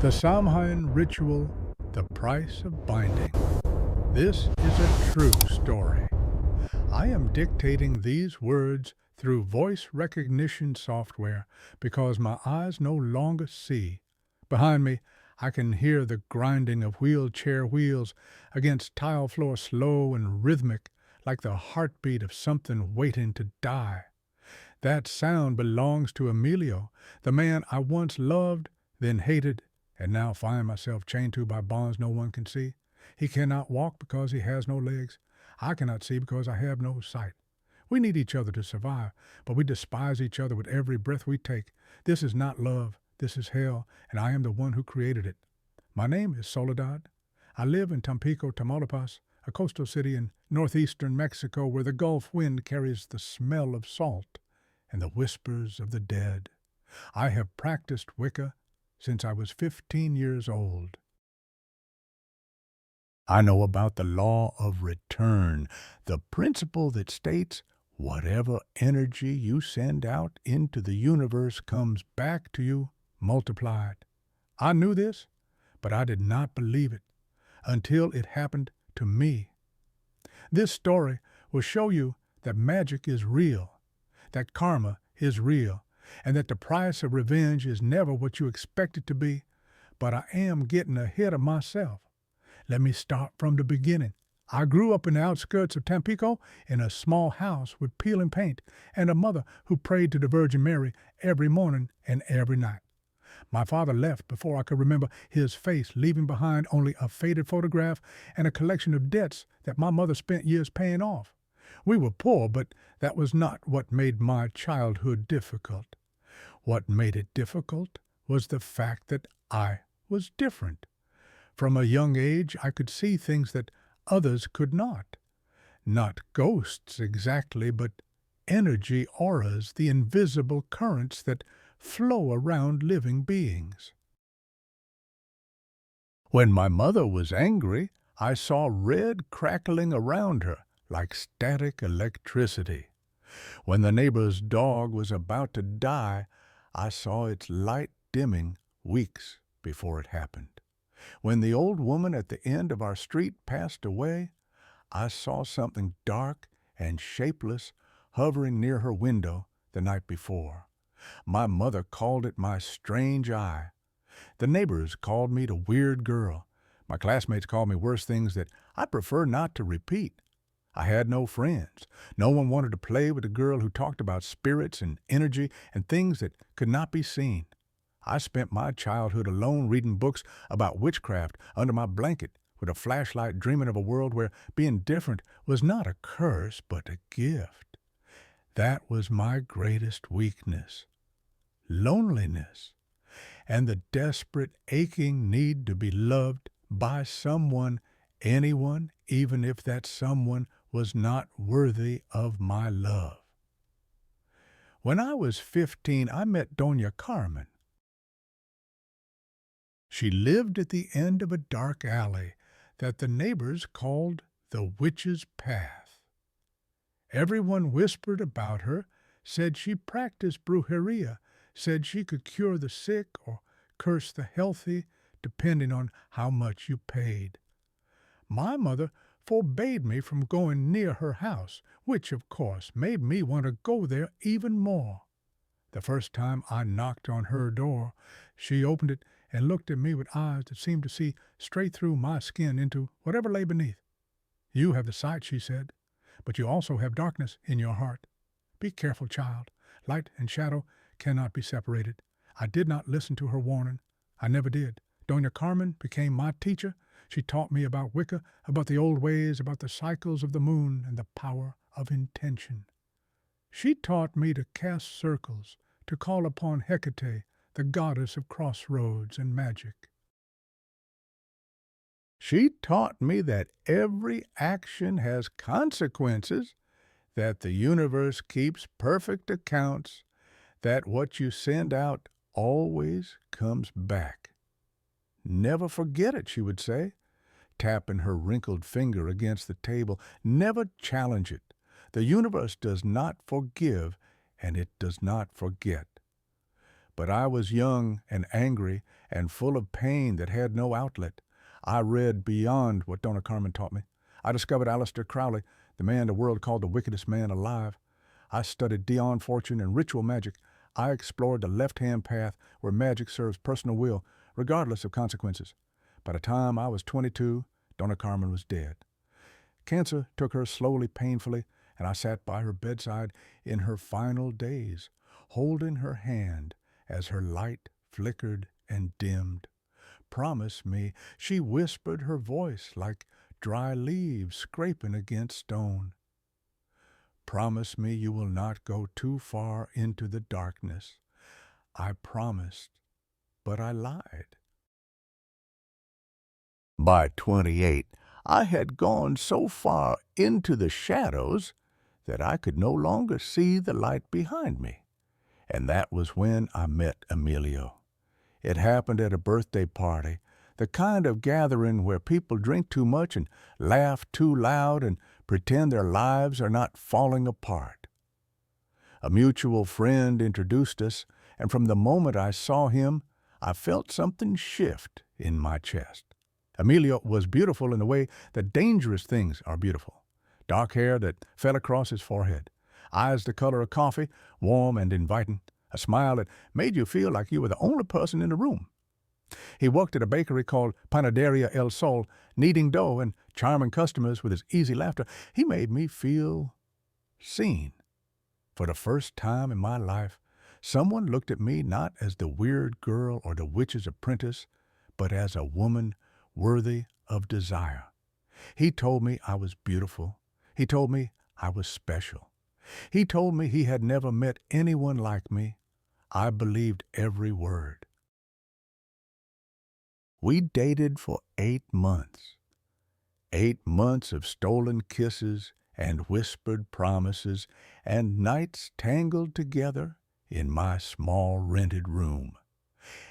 The Samhain ritual, the price of binding. This is a true story. I am dictating these words through voice recognition software because my eyes no longer see. Behind me, I can hear the grinding of wheelchair wheels against tile floor, slow and rhythmic, like the heartbeat of something waiting to die. That sound belongs to Emilio, the man I once loved, then hated, and now find myself chained to by bonds no one can see. He cannot walk because he has no legs. I cannot see because I have no sight. We need each other to survive, but we despise each other with every breath we take. This is not love. This is hell, and I am the one who created it. My name is Soledad. I live in Tampico, Tamaulipas, a coastal city in northeastern Mexico where the Gulf wind carries the smell of salt and the whispers of the dead. I have practiced Wicca since I was 15 years old. I know about the law of return, the principle that states whatever energy you send out into the universe comes back to you multiplied. I knew this, but I did not believe it until it happened to me. This story will show you that magic is real, that karma is real, and that the price of revenge is never what you expect it to be, but I am getting ahead of myself. Let me start from the beginning. I grew up in the outskirts of Tampico in a small house with peeling paint and a mother who prayed to the Virgin Mary every morning and every night. My father left before I could remember his face, leaving behind only a faded photograph and a collection of debts that my mother spent years paying off. We were poor, but that was not what made my childhood difficult. What made it difficult was the fact that I was different. From a young age, I could see things that others could not. Not ghosts exactly, but energy auras, the invisible currents that flow around living beings. When my mother was angry, I saw red crackling around her like static electricity. When the neighbor's dog was about to die, I saw its light dimming weeks before it happened. When the old woman at the end of our street passed away, I saw something dark and shapeless hovering near her window the night before. My mother called it my strange eye. The neighbors called me the weird girl. My classmates called me worse things that I prefer not to repeat. I had no friends. No one wanted to play with a girl who talked about spirits and energy and things that could not be seen. I spent my childhood alone reading books about witchcraft under my blanket with a flashlight, dreaming of a world where being different was not a curse but a gift. That was my greatest weakness. Loneliness, and the desperate, aching need to be loved by someone, anyone, even if that someone was not worthy of my love. When I was 15, I met Doña Carmen. She lived at the end of a dark alley that the neighbors called the Witch's Path. Everyone whispered about her, said she practiced brujeria, said she could cure the sick or curse the healthy, depending on how much you paid. My mother forbade me from going near her house, which, of course, made me want to go there even more. The first time I knocked on her door, she opened it and looked at me with eyes that seemed to see straight through my skin into whatever lay beneath. "You have the sight," she said, "but you also have darkness in your heart. Be careful, child. Light and shadow cannot be separated." I did not listen to her warning. I never did. Doña Carmen became my teacher. She taught me about Wicca, about the old ways, about the cycles of the moon and the power of intention. She taught me to cast circles, to call upon Hecate, the goddess of crossroads and magic. She taught me that every action has consequences, that the universe keeps perfect accounts, that what you send out always comes back. "Never forget it," she would say, tapping her wrinkled finger against the table. "Never challenge it. The universe does not forgive, and it does not forget." But I was young and angry and full of pain that had no outlet. I read beyond what Doña Carmen taught me. I discovered Aleister Crowley, the man the world called the wickedest man alive. I studied Dion fortune and ritual magic. I explored the left-hand path where magic serves personal will, regardless of consequences. By the time I was 22, Doña Carmen was dead. Cancer took her slowly, painfully, and I sat by her bedside in her final days, holding her hand as her light flickered and dimmed. Promise me, she whispered, her voice like dry leaves scraping against stone. Promise me you will not go too far into the darkness. I promised, but I lied. By 28, I had gone so far into the shadows that I could no longer see the light behind me. And that was when I met Emilio. It happened at a birthday party, the kind of gathering where people drink too much and laugh too loud and pretend their lives are not falling apart. A mutual friend introduced us, and from the moment I saw him, I felt something shift in my chest. Emilio was beautiful in the way that dangerous things are beautiful. Dark hair that fell across his forehead, eyes the color of coffee, warm and inviting, a smile that made you feel like you were the only person in the room. He worked at a bakery called Panaderia El Sol, kneading dough and charming customers with his easy laughter. He made me feel seen. For the first time in my life, someone looked at me not as the weird girl or the witch's apprentice, but as a woman worthy of desire. He told me I was beautiful. He told me I was special. He told me he had never met anyone like me. I believed every word. We dated for 8 months. 8 months of stolen kisses and whispered promises and nights tangled together in my small rented room.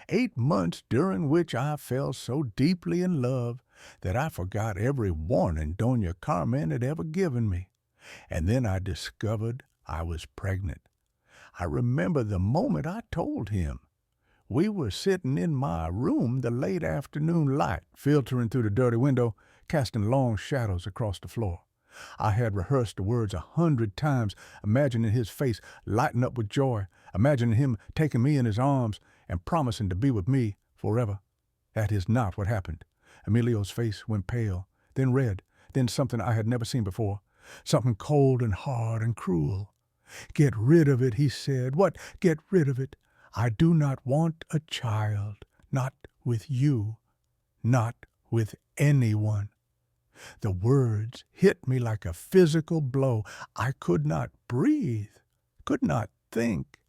8 months during which I fell so deeply in love that I forgot every warning Doña Carmen had ever given me. And then I discovered I was pregnant. I remember the moment I told him. We were sitting in my room, the late afternoon light filtering through the dirty window, casting long shadows across the floor. I had rehearsed the words 100 times, imagining his face lighting up with joy, imagining him taking me in his arms and promising to be with me forever. That is not what happened. Emilio's face went pale, then red, then something I had never seen before, something cold and hard and cruel. "Get rid of it," he said. "What? Get rid of it. I do not want a child, not with you, not with anyone." The words hit me like a physical blow. I could not breathe, could not think,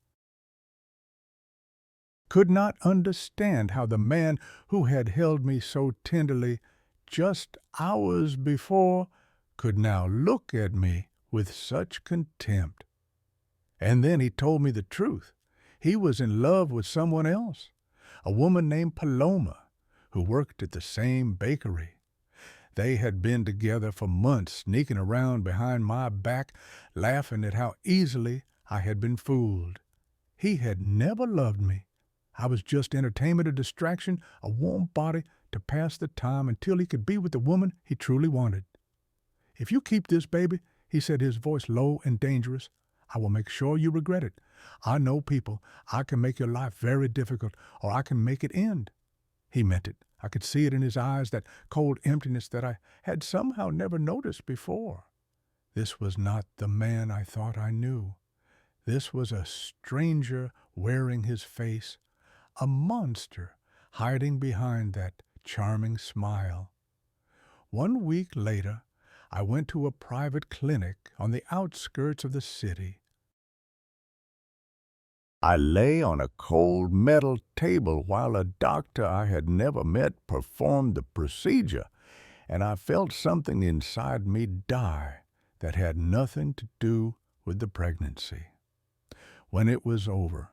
could not understand how the man who had held me so tenderly just hours before could now look at me with such contempt. And then he told me the truth. He was in love with someone else, a woman named Paloma, who worked at the same bakery. They had been together for months, sneaking around behind my back, laughing at how easily I had been fooled. He had never loved me. I was just entertainment, a distraction, a warm body to pass the time until he could be with the woman he truly wanted. "If you keep this baby," he said, his voice low and dangerous, "I will make sure you regret it. I know people. I can make your life very difficult, or I can make it end." He meant it. I could see it in his eyes, that cold emptiness that I had somehow never noticed before. This was not the man I thought I knew. This was a stranger wearing his face, a monster hiding behind that charming smile. 1 week later, I went to a private clinic on the outskirts of the city. I lay on a cold metal table while a doctor I had never met performed the procedure, and I felt something inside me die that had nothing to do with the pregnancy. When it was over,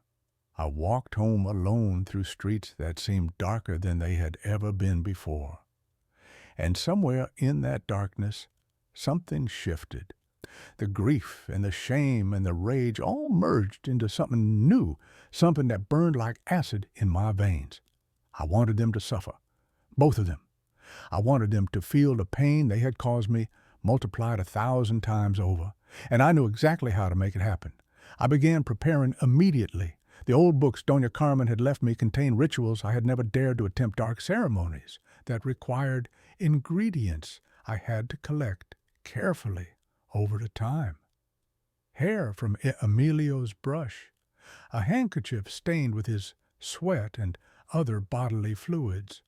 I walked home alone through streets that seemed darker than they had ever been before. And somewhere in that darkness, something shifted. The grief and the shame and the rage all merged into something new, something that burned like acid in my veins. I wanted them to suffer, both of them. I wanted them to feel the pain they had caused me, multiplied 1,000 times over, and I knew exactly how to make it happen. I began preparing immediately. The old books Doña Carmen had left me contained rituals I had never dared to attempt, dark ceremonies that required ingredients I had to collect carefully over the time. Hair from Emilio's brush, a handkerchief stained with his sweat and other bodily fluids,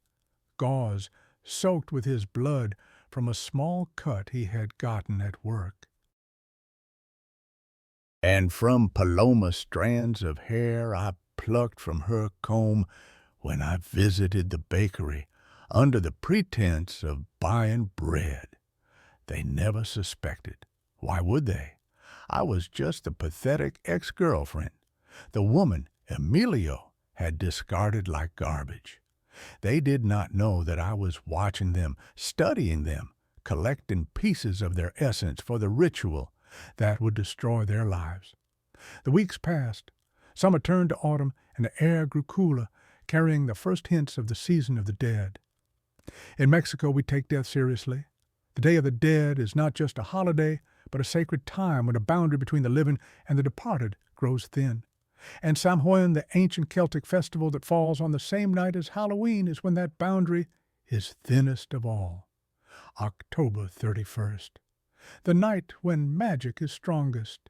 gauze soaked with his blood from a small cut he had gotten at work. And from Paloma strands of hair I plucked from her comb when I visited the bakery under the pretense of buying bread. They never suspected. Why would they? I was just a pathetic ex-girlfriend, the woman Emilio had discarded like garbage. They did not know that I was watching them, studying them, collecting pieces of their essence for the ritual that would destroy their lives. The weeks passed. Summer turned to autumn, and the air grew cooler, carrying the first hints of the season of the dead. In Mexico, we take death seriously. The Day of the Dead is not just a holiday, but a sacred time when the boundary between the living and the departed grows thin. And Samhain, the ancient Celtic festival that falls on the same night as Halloween, is when that boundary is thinnest of all. October 31st. The night when magic is strongest.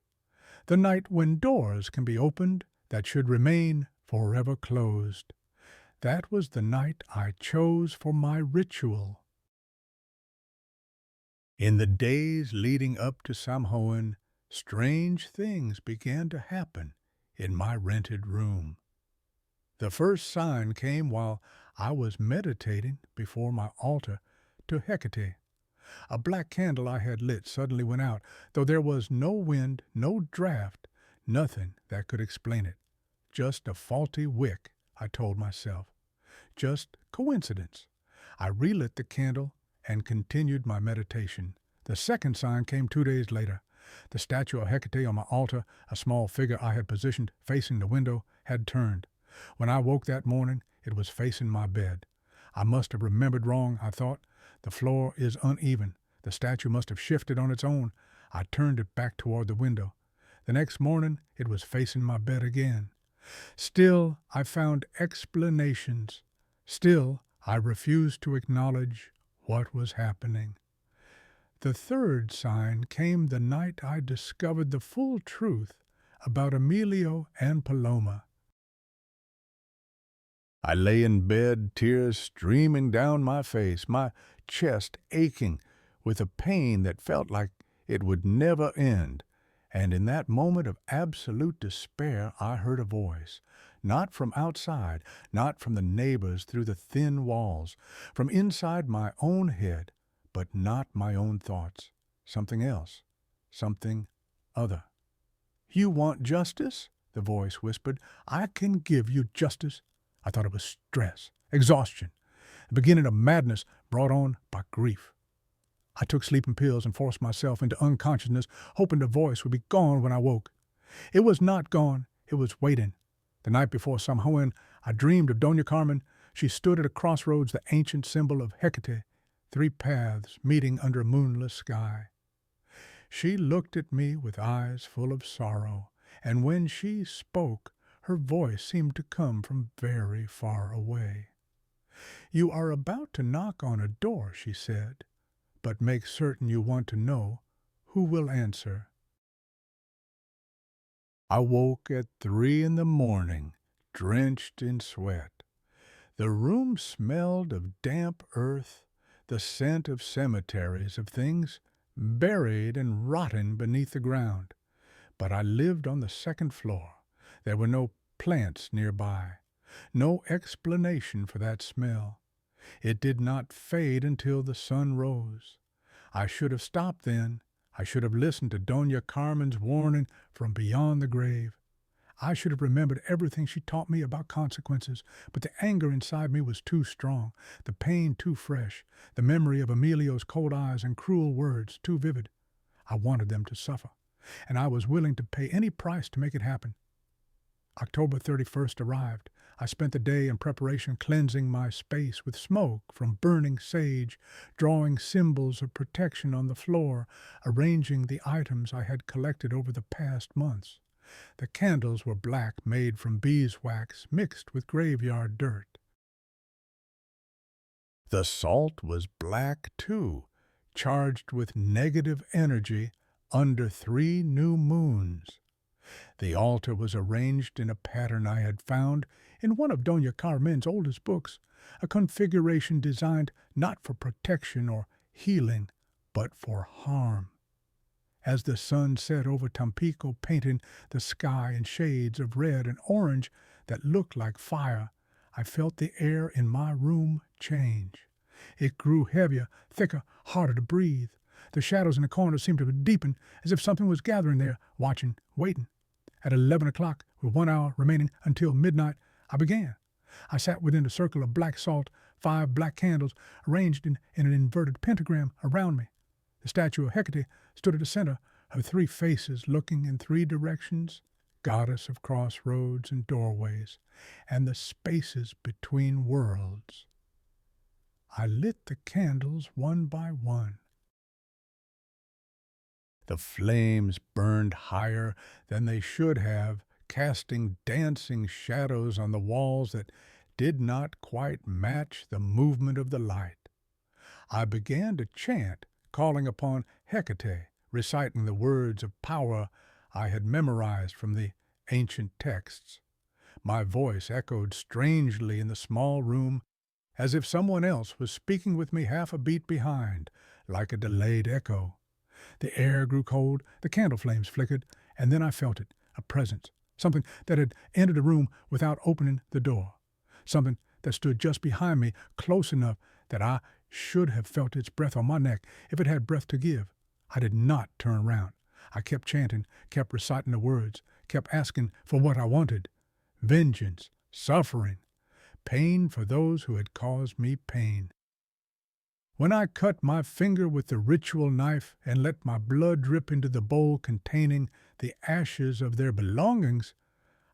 The night when doors can be opened that should remain forever closed. That was the night I chose for my ritual. In the days leading up to Samhain, strange things began to happen in my rented room. The first sign came while I was meditating before my altar to Hecate. A black candle I had lit suddenly went out, though there was no wind, no draft, nothing that could explain it. Just a faulty wick, I told myself. Just coincidence. I relit the candle and continued my meditation. The second sign came 2 days later. The statue of Hecate on my altar, a small figure I had positioned facing the window, had turned. When I woke that morning, it was facing my bed. I must have remembered wrong, I thought. The floor is uneven. The statue must have shifted on its own. I turned it back toward the window. The next morning, it was facing my bed again. Still, I found explanations. Still, I refused to acknowledge what was happening. The third sign came the night I discovered the full truth about Emilio and Paloma. I lay in bed, tears streaming down my face, my chest aching with a pain that felt like it would never end. And in that moment of absolute despair, I heard a voice, not from outside, not from the neighbors through the thin walls, from inside my own head, but not my own thoughts. Something else, something other. "You want justice?" the voice whispered. "I can give you justice." I thought it was stress, exhaustion, the beginning of madness brought on by grief. I took sleeping pills and forced myself into unconsciousness, hoping the voice would be gone when I woke. It was not gone. It was waiting. The night before Samhain, I dreamed of Doña Carmen. She stood at a crossroads, the ancient symbol of Hecate, 3 paths meeting under a moonless sky. She looked at me with eyes full of sorrow, and when she spoke, her voice seemed to come from very far away. "You are about to knock on a door," she said, "but make certain you want to know who will answer." I woke at 3 in the morning, drenched in sweat. The room smelled of damp earth, the scent of cemeteries, of things buried and rotting beneath the ground. But I lived on the 2nd floor. There were no plants nearby, no explanation for that smell. It did not fade until the sun rose. I should have stopped then. I should have listened to Doña Carmen's warning from beyond the grave. I should have remembered everything she taught me about consequences, but the anger inside me was too strong, the pain too fresh, the memory of Emilio's cold eyes and cruel words too vivid. I wanted them to suffer, and I was willing to pay any price to make it happen. October 31st arrived. I spent the day in preparation cleansing my space with smoke from burning sage, drawing symbols of protection on the floor, arranging the items I had collected over the past months. The candles were black, made from beeswax mixed with graveyard dirt. The salt was black, too, charged with negative energy under 3 new moons. The altar was arranged in a pattern I had found in one of Doña Carmen's oldest books, a configuration designed not for protection or healing, but for harm. As the sun set over Tampico, painting the sky in shades of red and orange that looked like fire, I felt the air in my room change. It grew heavier, thicker, harder to breathe. The shadows in the corners seemed to deepen, as if something was gathering there, watching, waiting. At 11 o'clock, with 1 hour remaining until midnight, I began. I sat within a circle of black salt, 5 black candles arranged in an inverted pentagram around me. The statue of Hecate stood at the center, her 3 faces looking in 3 directions, goddess of crossroads and doorways, and the spaces between worlds. I lit the candles one by one. The flames burned higher than they should have, casting dancing shadows on the walls that did not quite match the movement of the light. I began to chant, calling upon Hecate, reciting the words of power I had memorized from the ancient texts. My voice echoed strangely in the small room, as if someone else was speaking with me half a beat behind, like a delayed echo. The air grew cold, the candle flames flickered, and then I felt it, a presence, something that had entered the room without opening the door, something that stood just behind me, close enough that I should have felt its breath on my neck if it had breath to give. I did not turn around. I kept chanting, kept reciting the words, kept asking for what I wanted. Vengeance, suffering, pain for those who had caused me pain. When I cut my finger with the ritual knife and let my blood drip into the bowl containing the ashes of their belongings,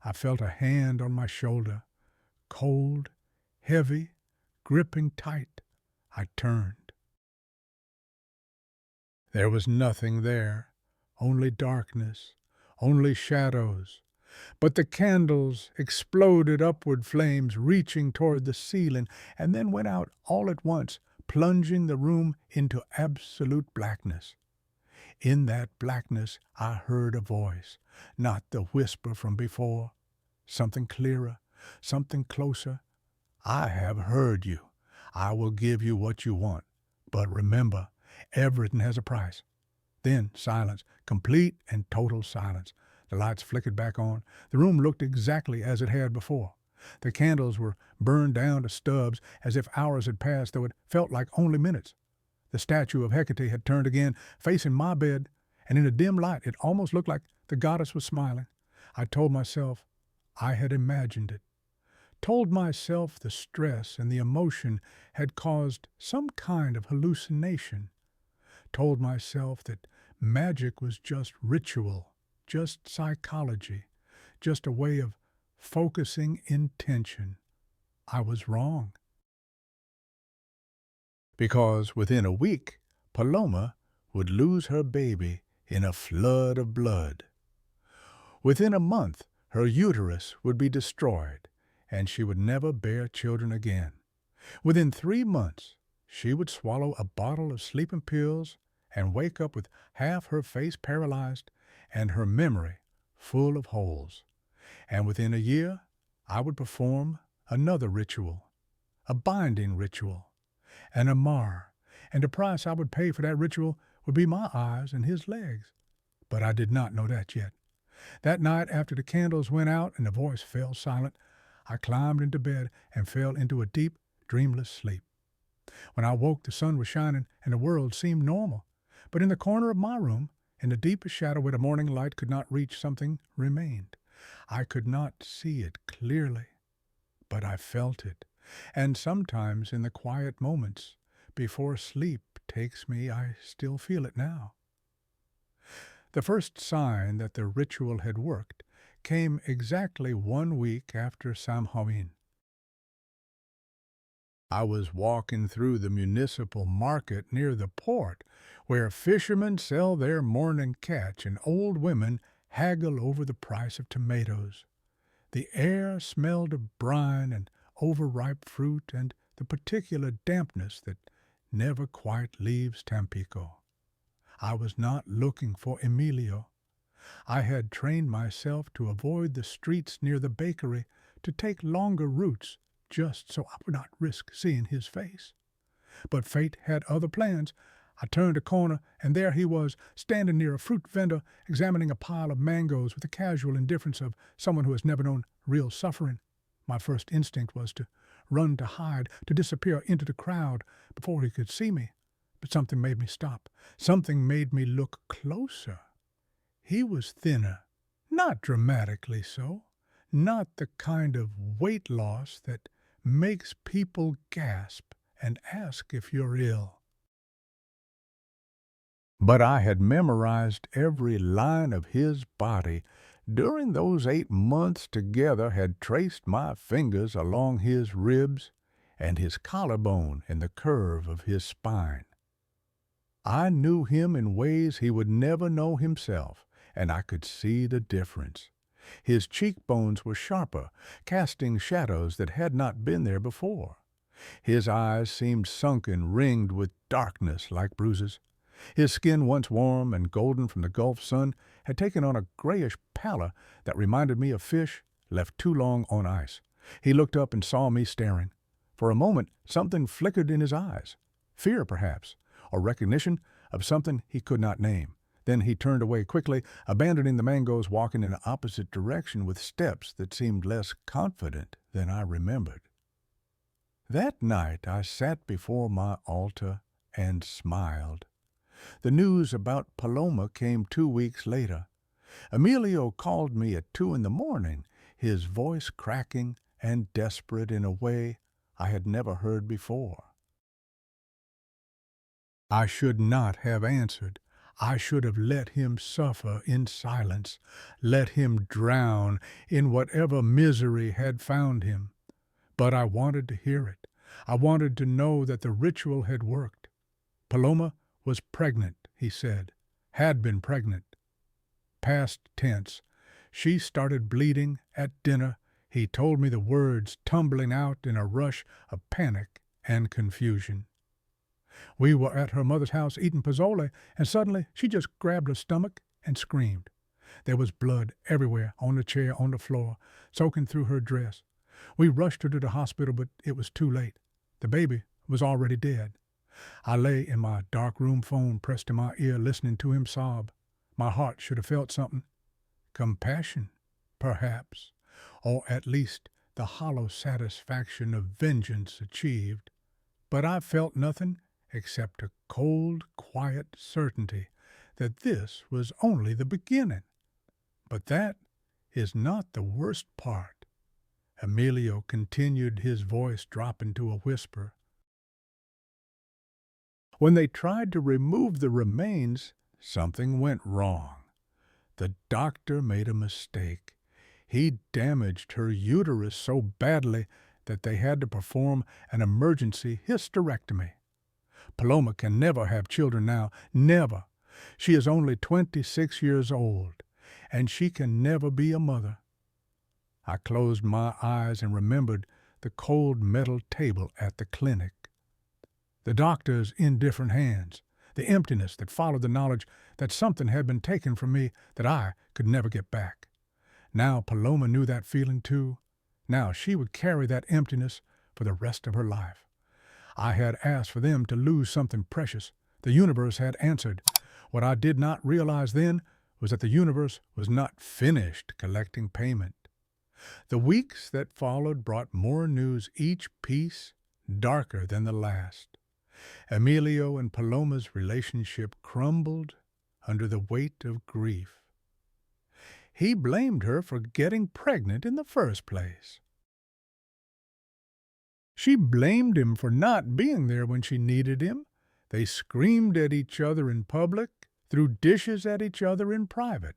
I felt a hand on my shoulder, cold, heavy, gripping tight. I turned. There was nothing there, only darkness, only shadows. But the candles exploded upward flames reaching toward the ceiling and then went out all at once, plunging the room into absolute blackness. In that blackness I heard a voice, not the whisper from before, something clearer, something closer. I have heard you. I will give you what you want. But remember, everything has a price. Then silence, complete and total silence. The lights flickered back on. The room looked exactly as it had before. The candles were burned down to stubs as if hours had passed, though it felt like only minutes. The statue of Hecate had turned again, facing my bed, and in a dim light it almost looked like the goddess was smiling. I told myself I had imagined it. Told myself the stress and the emotion had caused some kind of hallucination. Told myself that magic was just ritual, just psychology, just a way of focusing intention. I was wrong. Because within a week, Paloma would lose her baby in a flood of blood. Within a month, her uterus would be destroyed, and she would never bear children again. Within 3 months, she would swallow a bottle of sleeping pills and wake up with half her face paralyzed and her memory full of holes. And within a year, I would perform another ritual, a binding ritual, an amar, and the price I would pay for that ritual would be my eyes and his legs. But I did not know that yet. That night, after the candles went out and the voice fell silent, I climbed into bed and fell into a deep, dreamless sleep. When I woke, the sun was shining and the world seemed normal. But in the corner of my room, in the deepest shadow where the morning light could not reach, something remained. I could not see it clearly, but I felt it. And sometimes in the quiet moments before sleep takes me, I still feel it now. The first sign that the ritual had worked came exactly 1 week after Samhain. I was walking through the municipal market near the port, where fishermen sell their morning catch and old women haggle over the price of tomatoes. The air smelled of brine and overripe fruit and the particular dampness that never quite leaves Tampico. I was not looking for Emilio. I had trained myself to avoid the streets near the bakery, to take longer routes, just so I would not risk seeing his face. But fate had other plans. I turned a corner, and there he was, standing near a fruit vendor, examining a pile of mangoes with the casual indifference of someone who has never known real suffering. My first instinct was to run, to hide, to disappear into the crowd before he could see me. But something made me stop. Something made me look closer. He was thinner, not dramatically so, not the kind of weight loss that makes people gasp and ask if you're ill. But I had memorized every line of his body. During those 8 months together had traced my fingers along his ribs and his collarbone and the curve of his spine. I knew him in ways he would never know himself, and I could see the difference. His cheekbones were sharper, casting shadows that had not been there before. His eyes seemed sunken, ringed with darkness like bruises. His skin, once warm and golden from the Gulf sun, had taken on a grayish pallor that reminded me of fish left too long on ice. He looked up and saw me staring. For a moment, something flickered in his eyes. Fear, perhaps, or recognition of something he could not name. Then he turned away quickly, abandoning the mangoes, walking in the opposite direction with steps that seemed less confident than I remembered. That night I sat before my altar and smiled. The news about Paloma came 2 weeks later. Emilio called me at 2 a.m, his voice cracking and desperate in a way I had never heard before. I should not have answered. I should have let him suffer in silence, let him drown in whatever misery had found him. But I wanted to hear it. I wanted to know that the ritual had worked. Paloma was pregnant, he said, had been pregnant. Past tense. She started bleeding at dinner. He told me the words tumbling out in a rush of panic and confusion. We were at her mother's house eating pozole, and suddenly she just grabbed her stomach and screamed. There was blood everywhere, on the chair, on the floor, soaking through her dress. We rushed her to the hospital, but it was too late. The baby was already dead. I lay in my dark room phone pressed to my ear, listening to him sob. My heart should have felt something. Compassion, perhaps, or at least the hollow satisfaction of vengeance achieved. But I felt nothing except a cold, quiet certainty that this was only the beginning. But that is not the worst part. Emilio continued, his voice dropping to a whisper. When they tried to remove the remains, something went wrong. The doctor made a mistake. He damaged her uterus so badly that they had to perform an emergency hysterectomy. Paloma can never have children now, never. She is only 26 years old, and she can never be a mother. I closed my eyes and remembered the cold metal table at the clinic. The doctor's indifferent hands, the emptiness that followed the knowledge that something had been taken from me that I could never get back. Now Paloma knew that feeling too. Now she would carry that emptiness for the rest of her life. I had asked for them to lose something precious. The universe had answered. What I did not realize then was that the universe was not finished collecting payment. The weeks that followed brought more news, each piece darker than the last. Emilio and Paloma's relationship crumbled under the weight of grief. He blamed her for getting pregnant in the first place. She blamed him for not being there when she needed him. They screamed at each other in public, threw dishes at each other in private,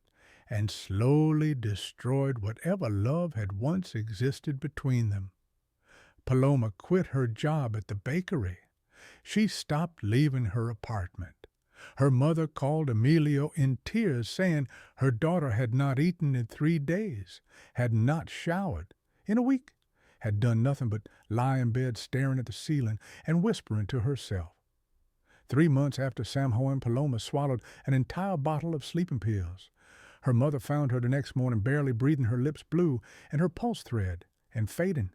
and slowly destroyed whatever love had once existed between them. Paloma quit her job at the bakery. She stopped leaving her apartment. Her mother called Emilio in tears, saying her daughter had not eaten in 3 days, had not showered in a week, had done nothing but lie in bed staring at the ceiling and whispering to herself. 3 months after Samhain, Paloma swallowed an entire bottle of sleeping pills. Her mother found her the next morning barely breathing, her lips blue and her pulse thread and fading.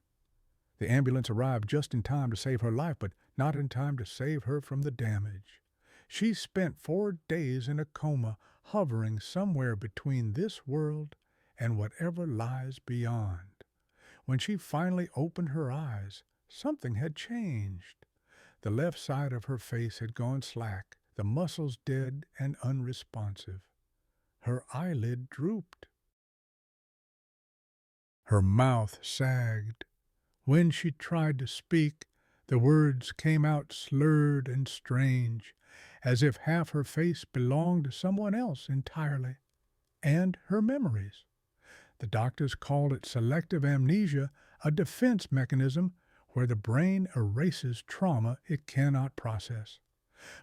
The ambulance arrived just in time to save her life, but not in time to save her from the damage. She spent 4 days in a coma, hovering somewhere between this world and whatever lies beyond. When she finally opened her eyes, something had changed. The left side of her face had gone slack, the muscles dead and unresponsive. Her eyelid drooped. Her mouth sagged. When she tried to speak, the words came out slurred and strange, as if half her face belonged to someone else entirely, and her memories. The doctors called it selective amnesia, a defense mechanism where the brain erases trauma it cannot process.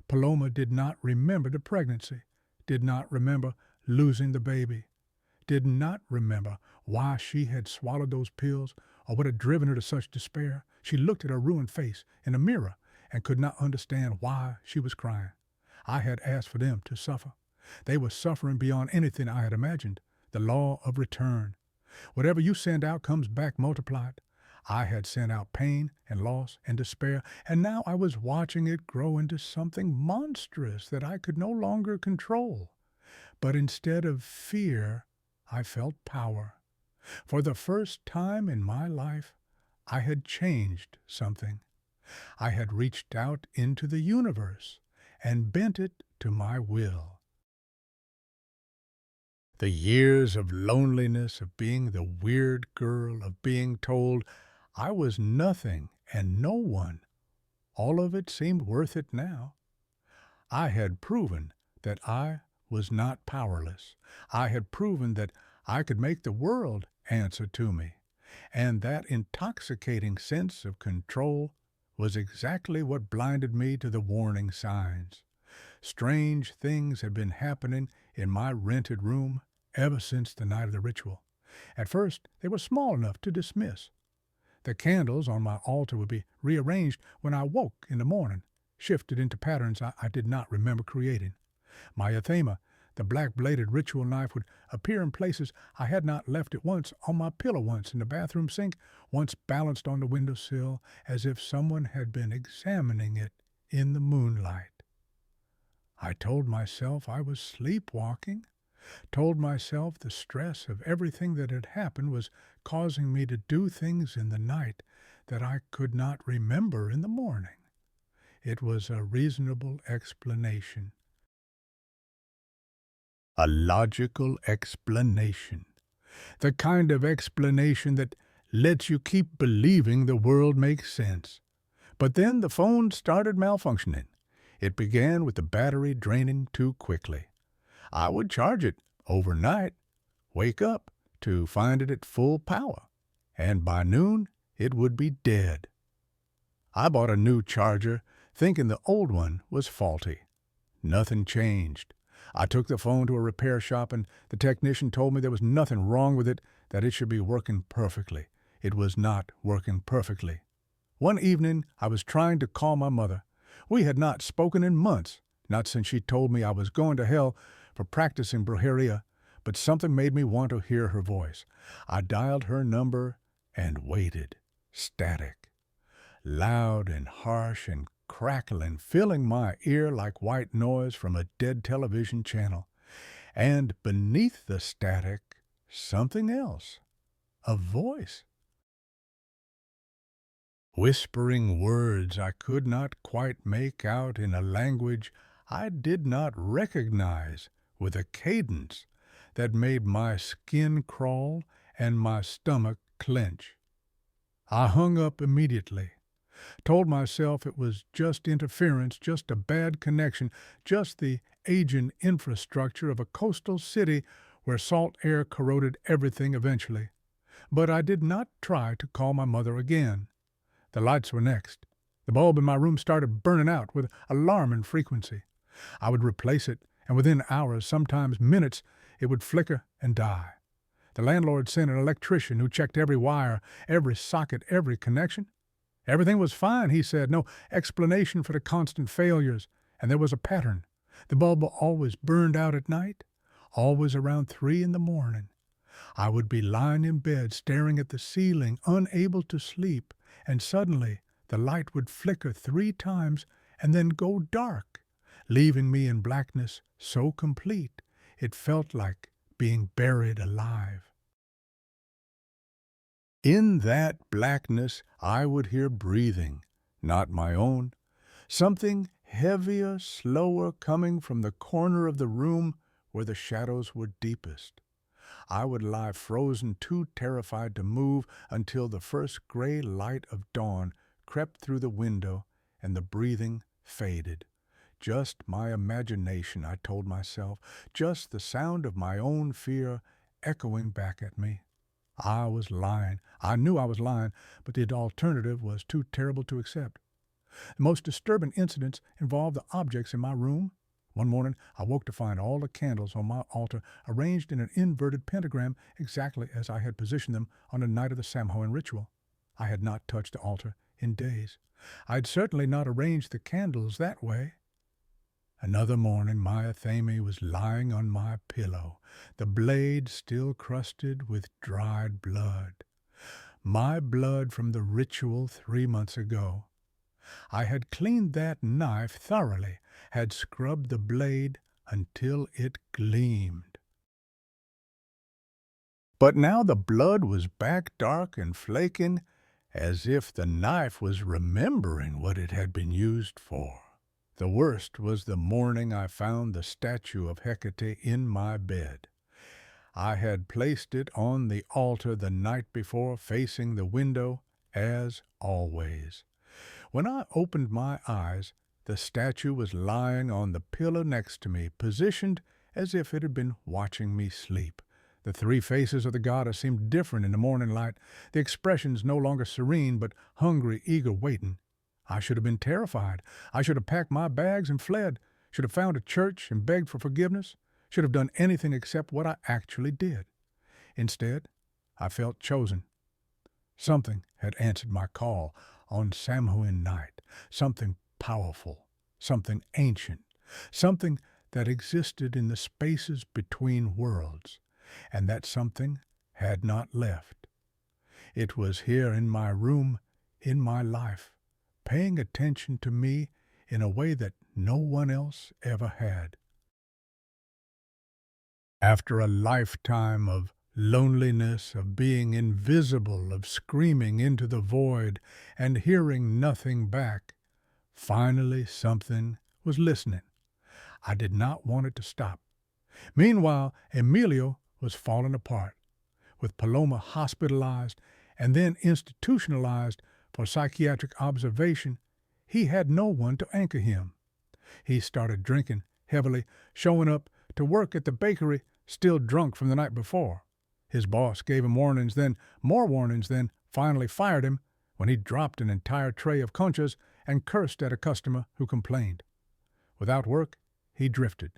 Paloma did not remember the pregnancy, did not remember losing the baby, did not remember why she had swallowed those pills or what had driven her to such despair. She looked at her ruined face in a mirror and could not understand why she was crying. I had asked for them to suffer. They were suffering beyond anything I had imagined. The law of return. Whatever you send out comes back multiplied. I had sent out pain and loss and despair, and now I was watching it grow into something monstrous that I could no longer control. But instead of fear, I felt power. For the first time in my life, I had changed something. I had reached out into the universe and bent it to my will. The years of loneliness, of being the weird girl, of being told I was nothing and no one, all of it seemed worth it now. I had proven that I was not powerless. I had proven that I could make the world answer to me, and that intoxicating sense of control was exactly what blinded me to the warning signs. Strange things had been happening in my rented room ever since the night of the ritual. At first, they were small enough to dismiss. The candles on my altar would be rearranged when I woke in the morning, shifted into patterns I did not remember creating. My athema, the black-bladed ritual knife, would appear in places I had not left it once on my pillow, once in the bathroom sink, once balanced on the windowsill, as if someone had been examining it in the moonlight. I told myself I was sleepwalking, told myself the stress of everything that had happened was causing me to do things in the night that I could not remember in the morning. It was a reasonable explanation. A logical explanation. The kind of explanation that lets you keep believing the world makes sense. But then the phone started malfunctioning. It began with the battery draining too quickly. I would charge it overnight, wake up to find it at full power, and by noon it would be dead. I bought a new charger, thinking the old one was faulty. Nothing changed. I took the phone to a repair shop, and the technician told me there was nothing wrong with it, that it should be working perfectly. It was not working perfectly. One evening, I was trying to call my mother. We had not spoken in months, not since she told me I was going to hell for practicing brujeria, but something made me want to hear her voice. I dialed her number and waited. Static. Loud and harsh and crackling, filling my ear like white noise from a dead television channel. And beneath the static, something else. A voice. Whispering words I could not quite make out in a language I did not recognize, with a cadence that made my skin crawl and my stomach clench. I hung up immediately. Told myself it was just interference, just a bad connection, just the aging infrastructure of a coastal city where salt air corroded everything eventually. But I did not try to call my mother again. The lights were next. The bulb in my room started burning out with alarming frequency. I would replace it, and within hours, sometimes minutes, it would flicker and die. The landlord sent an electrician who checked every wire, every socket, every connection. Everything was fine, he said, no explanation for the constant failures, and there was a pattern. The bulb always burned out at night, always around 3 in the morning. I would be lying in bed staring at the ceiling, unable to sleep, and suddenly the light would flicker 3 times and then go dark, leaving me in blackness so complete it felt like being buried alive. In that blackness I would hear breathing, not my own, something heavier, slower coming from the corner of the room where the shadows were deepest. I would lie frozen, too terrified to move until the first gray light of dawn crept through the window and the breathing faded. Just my imagination, I told myself, just the sound of my own fear echoing back at me. I was lying. I knew I was lying, but the alternative was too terrible to accept. The most disturbing incidents involved the objects in my room. One morning, I woke to find all the candles on my altar arranged in an inverted pentagram exactly as I had positioned them on the night of the Samhain ritual. I had not touched the altar in days. I had certainly not arranged the candles that way. Another morning, my Athame was lying on my pillow, the blade still crusted with dried blood. My blood from the ritual 3 months ago. I had cleaned that knife thoroughly, had scrubbed the blade until it gleamed. But now the blood was back dark and flaking, as if the knife was remembering what it had been used for. The worst was the morning I found the statue of Hecate in my bed. I had placed it on the altar the night before, facing the window, as always. When I opened my eyes, the statue was lying on the pillow next to me, positioned as if it had been watching me sleep. The 3 faces of the goddess seemed different in the morning light, the expressions no longer serene, but hungry, eager, waiting. I should have been terrified. I should have packed my bags and fled, should have found a church and begged for forgiveness, should have done anything except what I actually did. Instead, I felt chosen. Something had answered my call on Samhain night, something powerful, something ancient, something that existed in the spaces between worlds, and that something had not left. It was here in my room, in my life, paying attention to me in a way that no one else ever had. After a lifetime of loneliness, of being invisible, of screaming into the void and hearing nothing back, finally something was listening. I did not want it to stop. Meanwhile, Emilio was falling apart, with Paloma hospitalized and then institutionalized for psychiatric observation. He had no one to anchor him. He started drinking heavily, showing up to work at the bakery still drunk from the night before. His boss gave him warnings, then more warnings, then finally fired him when he dropped an entire tray of conchas and cursed at a customer who complained. Without work, he drifted.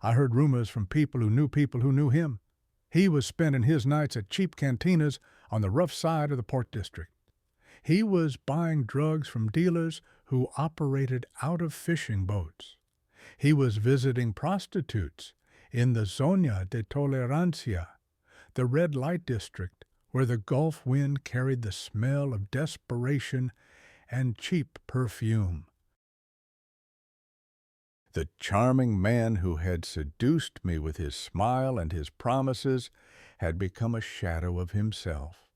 I heard rumors from people who knew him. He was spending his nights at cheap cantinas on the rough side of the Port District. He was buying drugs from dealers who operated out of fishing boats. He was visiting prostitutes in the Zona de Tolerancia, the red light district where the Gulf wind carried the smell of desperation and cheap perfume. The charming man who had seduced me with his smile and his promises had become a shadow of himself,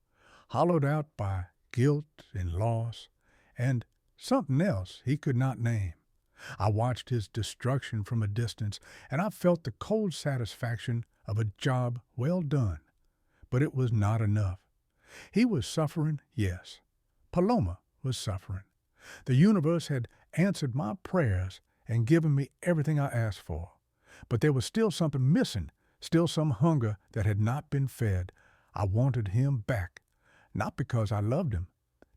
hollowed out by guilt and loss, and something else he could not name. I watched his destruction from a distance, and I felt the cold satisfaction of a job well done. But it was not enough. He was suffering, yes. Paloma was suffering. The universe had answered my prayers and given me everything I asked for. But there was still something missing, still some hunger that had not been fed. I wanted him back, not because I loved him.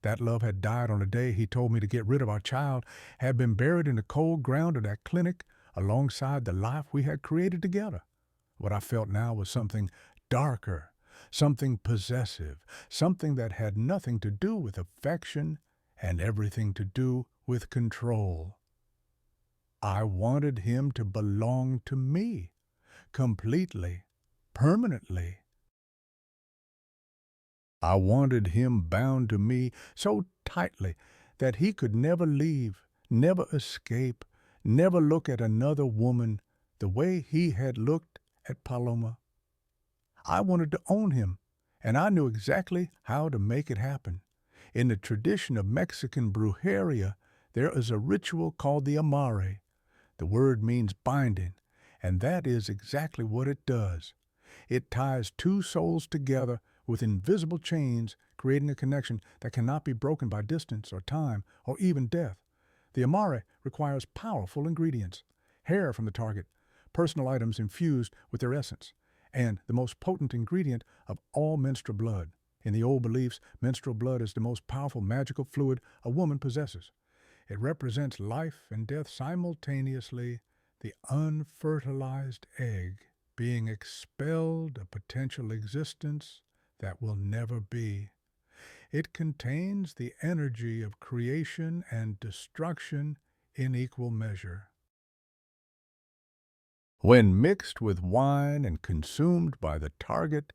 That love had died on the day he told me to get rid of our child, had been buried in the cold ground of that clinic alongside the life we had created together. What I felt now was something darker, something possessive, something that had nothing to do with affection and everything to do with control. I wanted him to belong to me, completely, permanently. I wanted him bound to me so tightly that he could never leave, never escape, never look at another woman the way he had looked at Paloma. I wanted to own him, and I knew exactly how to make it happen. In the tradition of Mexican brujeria, there is a ritual called the amarre. The word means binding, and that is exactly what it does. It ties two souls together with invisible chains, creating a connection that cannot be broken by distance or time or even death. The amarre requires powerful ingredients: hair from the target, personal items infused with their essence, and the most potent ingredient of all, menstrual blood. In the old beliefs, menstrual blood is the most powerful magical fluid a woman possesses. It represents life and death simultaneously, the unfertilized egg being expelled, a potential existence that will never be. It contains the energy of creation and destruction in equal measure. When mixed with wine and consumed by the target,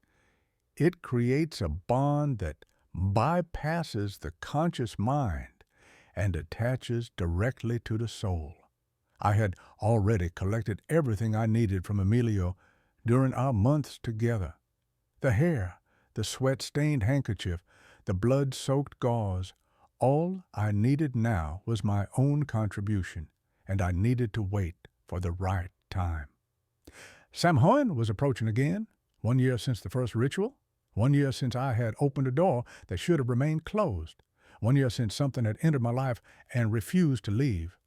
it creates a bond that bypasses the conscious mind and attaches directly to the soul. I had already collected everything I needed from Emilio during our months together. The hair, the sweat-stained handkerchief, the blood-soaked gauze. All I needed now was my own contribution, and I needed to wait for the right time. Samhain was approaching again, 1 year since the first ritual, 1 year since I had opened a door that should have remained closed, 1 year since something had entered my life and refused to leave.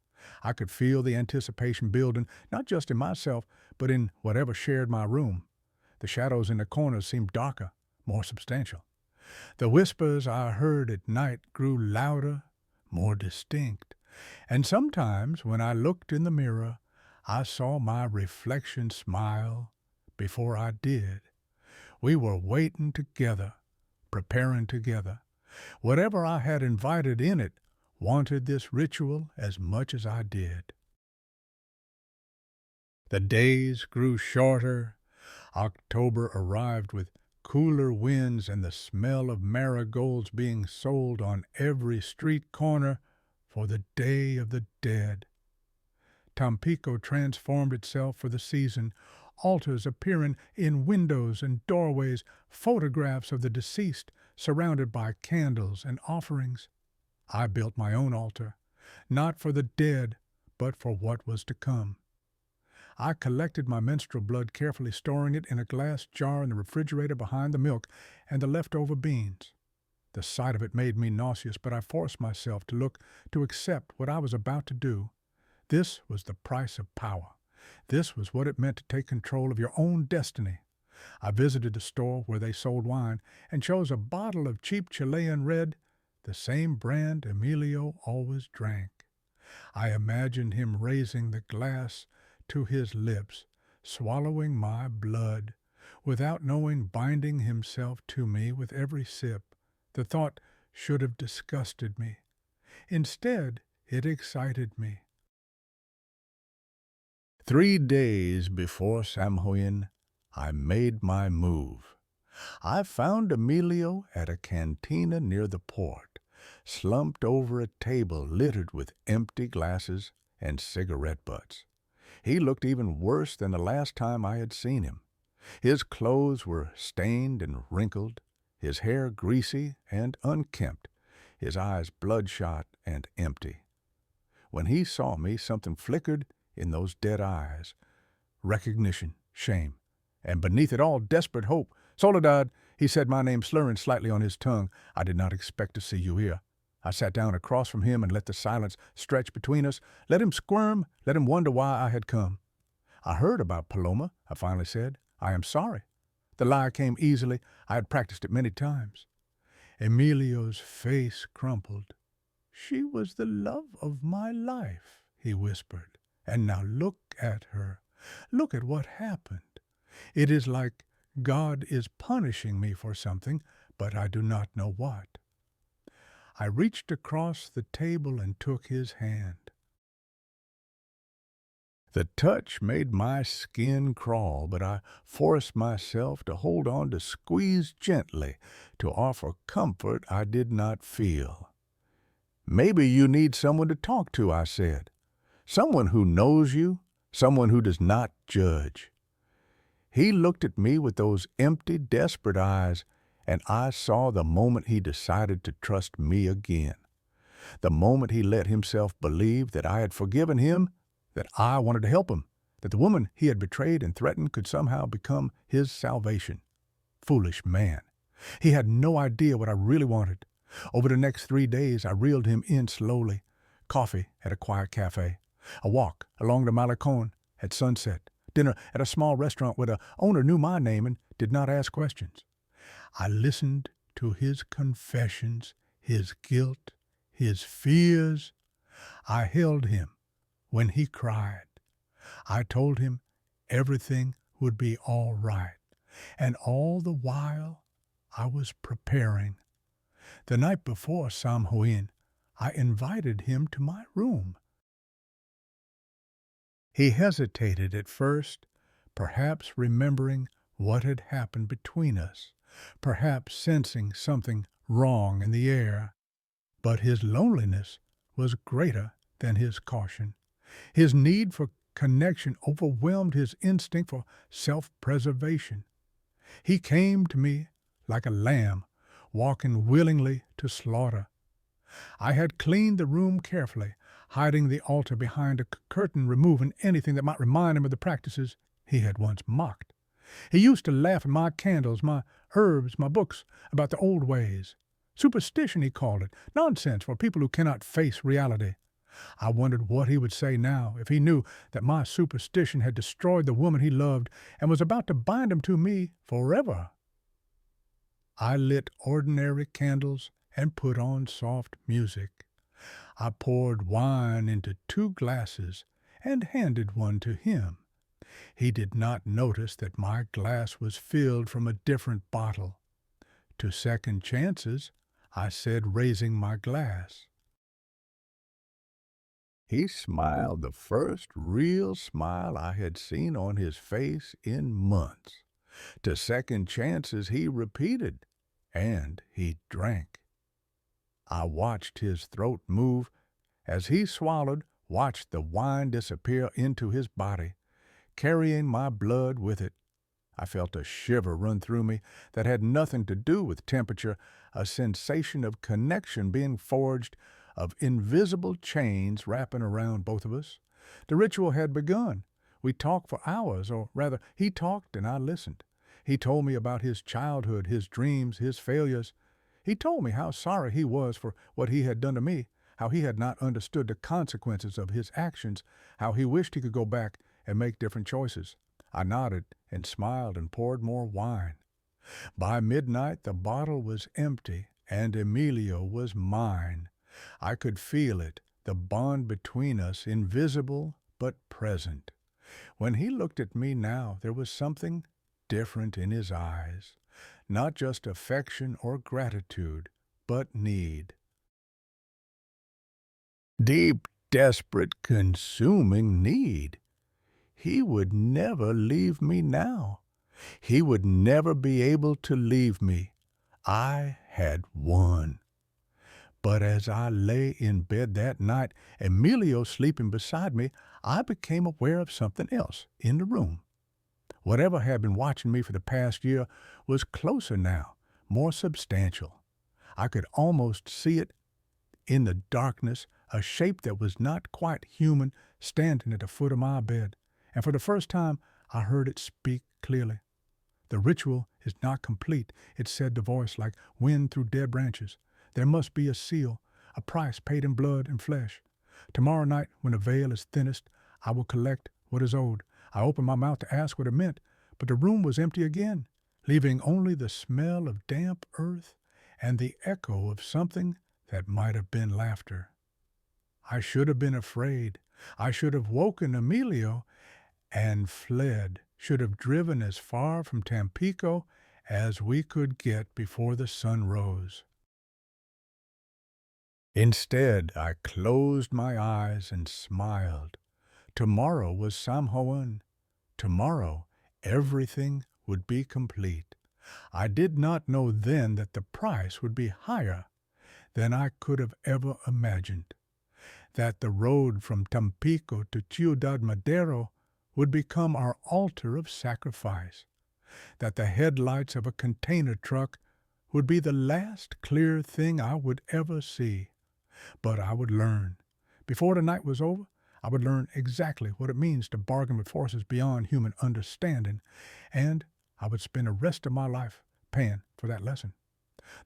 I could feel the anticipation building, not just in myself, but in whatever shared my room. The shadows in the corners seemed darker, more substantial. The whispers I heard at night grew louder, more distinct. And sometimes, when I looked in the mirror, I saw my reflection smile before I did. We were waiting together, preparing together. Whatever I had invited in it wanted this ritual as much as I did. The days grew shorter. October arrived with cooler winds and the smell of marigolds being sold on every street corner for the Day of the Dead. Tampico transformed itself for the season, altars appearing in windows and doorways, photographs of the deceased surrounded by candles and offerings. I built my own altar, not for the dead, but for what was to come. I collected my menstrual blood, carefully storing it in a glass jar in the refrigerator behind the milk and the leftover beans. The sight of it made me nauseous, but I forced myself to accept what I was about to do. This was the price of power. This was what it meant to take control of your own destiny. I visited the store where they sold wine and chose a bottle of cheap Chilean red, the same brand Emilio always drank. I imagined him raising the glass to his lips, swallowing my blood, without knowing, binding himself to me with every sip. The thought should have disgusted me. Instead, it excited me. 3 days before Samhain, I made my move. I found Emilio at a cantina near the port, slumped over a table littered with empty glasses and cigarette butts. He looked even worse than the last time I had seen him. His clothes were stained and wrinkled, his hair greasy and unkempt, his eyes bloodshot and empty. When he saw me, something flickered in those dead eyes. Recognition, shame, and beneath it all, desperate hope. "Soledad," he said, my name slurring slightly on his tongue. "I did not expect to see you here. I sat down across from him and let the silence stretch between us, let him squirm, let him wonder why I had come. I heard about Paloma, I finally said. I am sorry. The lie came easily. I had practiced it many times. Emilio's face crumpled. She was the love of my life, he whispered. And now look at her. Look at what happened. It is like God is punishing me for something, but I do not know what. I reached across the table and took his hand. The touch made my skin crawl, but I forced myself to hold on to squeeze gently, to offer comfort I did not feel. Maybe you need someone to talk to, I said. Someone who knows you, someone who does not judge. He looked at me with those empty, desperate eyes, and I saw the moment he decided to trust me again. The moment he let himself believe that I had forgiven him, that I wanted to help him, that the woman he had betrayed and threatened could somehow become his salvation. Foolish man. He had no idea what I really wanted. Over the next 3 days, I reeled him in slowly. Coffee at a quiet cafe, a walk along the Malecon at sunset, dinner at a small restaurant where the owner knew my name and did not ask questions. I listened to his confessions, his guilt, his fears. I held him when he cried. I told him everything would be all right, and all the while I was preparing. The night before Samhain, I invited him to my room. He hesitated at first, perhaps remembering what had happened between us, perhaps sensing something wrong in the air. But his loneliness was greater than his caution. His need for connection overwhelmed his instinct for self-preservation. He came to me like a lamb, walking willingly to slaughter. I had cleaned the room carefully, hiding the altar behind a curtain, removing anything that might remind him of the practices he had once mocked. He used to laugh at my candles, my herbs, my books about the old ways. Superstition, he called it. Nonsense for people who cannot face reality. I wondered what he would say now if he knew that my superstition had destroyed the woman he loved and was about to bind him to me forever. I lit ordinary candles and put on soft music. I poured wine into 2 glasses and handed one to him. He did not notice that my glass was filled from a different bottle. To second chances, I said, raising my glass. He smiled, the first real smile I had seen on his face in months. To second chances, he repeated, and he drank. I watched his throat move as he swallowed, watched the wine disappear into his body, carrying my blood with it. I felt a shiver run through me that had nothing to do with temperature, a sensation of connection being forged, of invisible chains wrapping around both of us. The ritual had begun. We talked for hours, or rather, he talked and I listened. He told me about his childhood, his dreams, his failures. He told me how sorry he was for what he had done to me, how he had not understood the consequences of his actions, how he wished he could go back and make different choices. I nodded and smiled and poured more wine. By midnight, the bottle was empty and Emilio was mine. I could feel it, the bond between us, invisible but present. When he looked at me now, there was something different in his eyes, not just affection or gratitude, but need. Deep, desperate, consuming need. He would never leave me now. He would never be able to leave me. I had won. But as I lay in bed that night, Emilio sleeping beside me, I became aware of something else in the room. Whatever had been watching me for the past year was closer now, more substantial. I could almost see it in the darkness, a shape that was not quite human standing at the foot of my bed. And for the first time, I heard it speak clearly. The ritual is not complete, it said, the voice like wind through dead branches. There must be a seal, a price paid in blood and flesh. Tomorrow night, when the veil is thinnest, I will collect what is owed. I opened my mouth to ask what it meant, but the room was empty again, leaving only the smell of damp earth and the echo of something that might have been laughter. I should have been afraid. I should have woken Emilio and fled, should have driven as far from Tampico as we could get before the sun rose. Instead, I closed my eyes and smiled. Tomorrow was Samhain. Tomorrow, everything would be complete. I did not know then that the price would be higher than I could have ever imagined, that the road from Tampico to Ciudad Madero would become our altar of sacrifice, that the headlights of a container truck would be the last clear thing I would ever see. But I would learn. Before the night was over, I would learn exactly what it means to bargain with forces beyond human understanding, and I would spend the rest of my life paying for that lesson.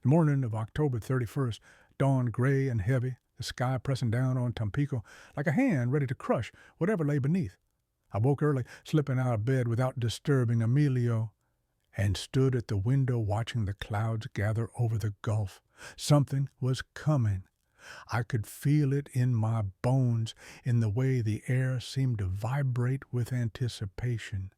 The morning of October 31st dawned gray and heavy, the sky pressing down on Tampico like a hand ready to crush whatever lay beneath. I woke early, slipping out of bed without disturbing Emilio, and stood at the window watching the clouds gather over the gulf. Something was coming. I could feel it in my bones, in the way the air seemed to vibrate with anticipation.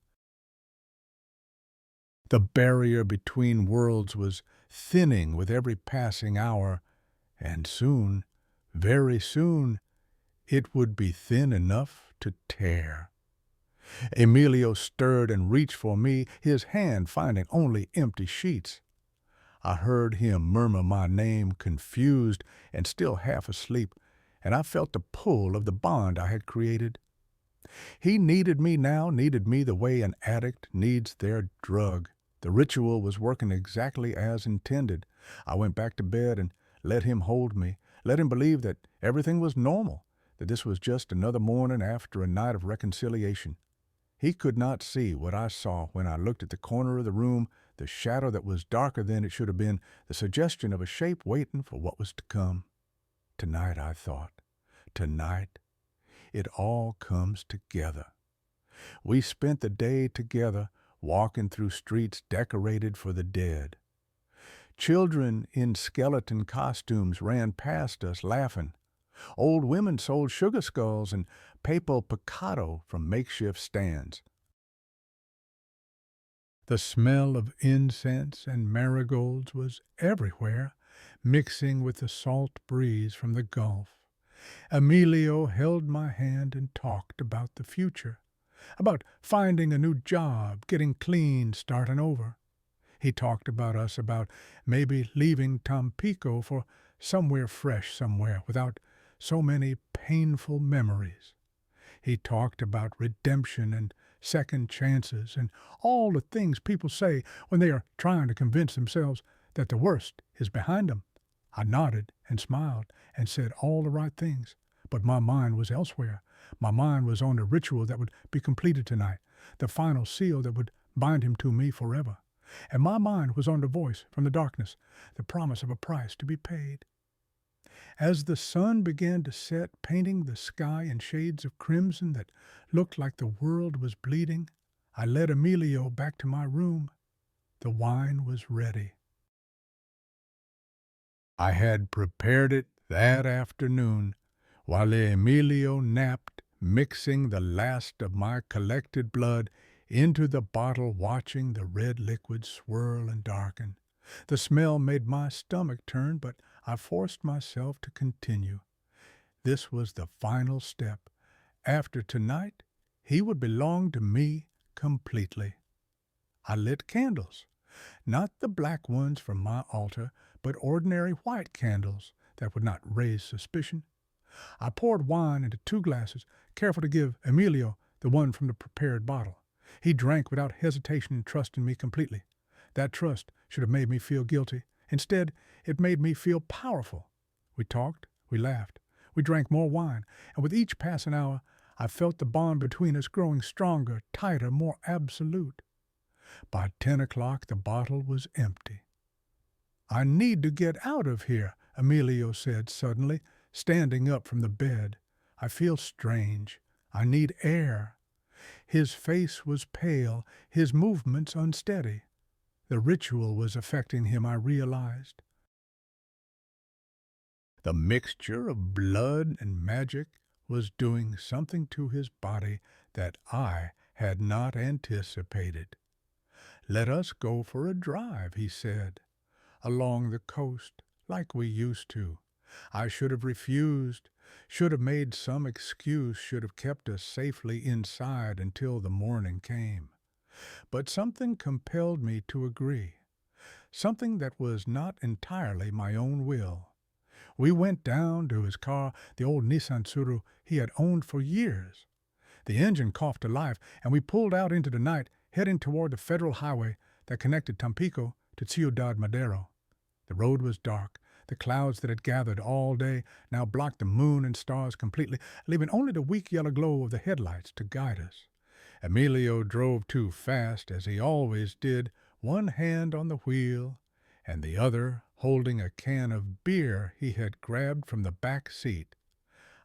The barrier between worlds was thinning with every passing hour, and soon, very soon, it would be thin enough to tear. Emilio stirred and reached for me, his hand finding only empty sheets. I heard him murmur my name, confused and still half asleep, and I felt the pull of the bond I had created. He needed me now, needed me the way an addict needs their drug. The ritual was working exactly as intended. I went back to bed and let him hold me, let him believe that everything was normal, that this was just another morning after a night of reconciliation. He could not see what I saw when I looked at the corner of the room, the shadow that was darker than it should have been, the suggestion of a shape waiting for what was to come. Tonight, I thought, tonight, it all comes together. We spent the day together, walking through streets decorated for the dead. Children in skeleton costumes ran past us laughing. Old women sold sugar skulls and papal picado from makeshift stands. The smell of incense and marigolds was everywhere, mixing with the salt breeze from the Gulf. Emilio held my hand and talked about the future, about finding a new job, getting clean, starting over. He talked about us, about maybe leaving Tampico for somewhere fresh somewhere, without so many painful memories. He talked about redemption and second chances and all the things people say when they are trying to convince themselves that the worst is behind them. I nodded and smiled and said all the right things, but my mind was elsewhere. My mind was on the ritual that would be completed tonight, the final seal that would bind him to me forever. And my mind was on the voice from the darkness, the promise of a price to be paid. As the sun began to set, painting the sky in shades of crimson that looked like the world was bleeding, I led Emilio back to my room. The wine was ready. I had prepared it that afternoon, while Emilio napped, mixing the last of my collected blood into the bottle, watching the red liquid swirl and darken. The smell made my stomach turn, but I forced myself to continue. This was the final step. After tonight, he would belong to me completely. I lit candles, not the black ones from my altar, but ordinary white candles that would not raise suspicion. I poured wine into 2 glasses, careful to give Emilio the one from the prepared bottle. He drank without hesitation and trusting me completely. That trust should have made me feel guilty. Instead, it made me feel powerful. We talked, we laughed, we drank more wine, and with each passing hour, I felt the bond between us growing stronger, tighter, more absolute. By 10 o'clock, the bottle was empty. "I need to get out of here," Emilio said suddenly, standing up from the bed. "I feel strange. I need air." His face was pale, his movements unsteady. The ritual was affecting him, I realized. The mixture of blood and magic was doing something to his body that I had not anticipated. "Let us go for a drive," he said, "along the coast, like we used to." I should have refused, should have made some excuse, should have kept us safely inside until the morning came. But something compelled me to agree, something that was not entirely my own will. We went down to his car, the old Nissan Tsuru he had owned for years. The engine coughed to life, and we pulled out into the night, heading toward the federal highway that connected Tampico to Ciudad Madero. The road was dark. The clouds that had gathered all day now blocked the moon and stars completely, leaving only the weak yellow glow of the headlights to guide us. Emilio drove too fast, as he always did, one hand on the wheel and the other holding a can of beer he had grabbed from the back seat.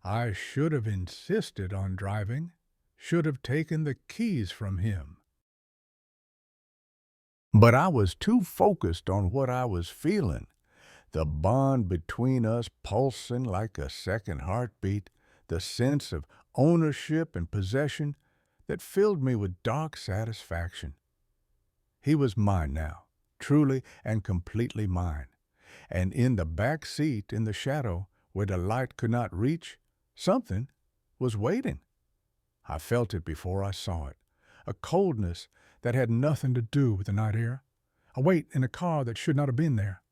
I should have insisted on driving, should have taken the keys from him. But I was too focused on what I was feeling, the bond between us pulsing like a second heartbeat, the sense of ownership and possession that filled me with dark satisfaction. He was mine now, truly and completely mine. And in the back seat, in the shadow, where the light could not reach, something was waiting. I felt it before I saw it, a coldness that had nothing to do with the night air, a weight in a car that should not have been there.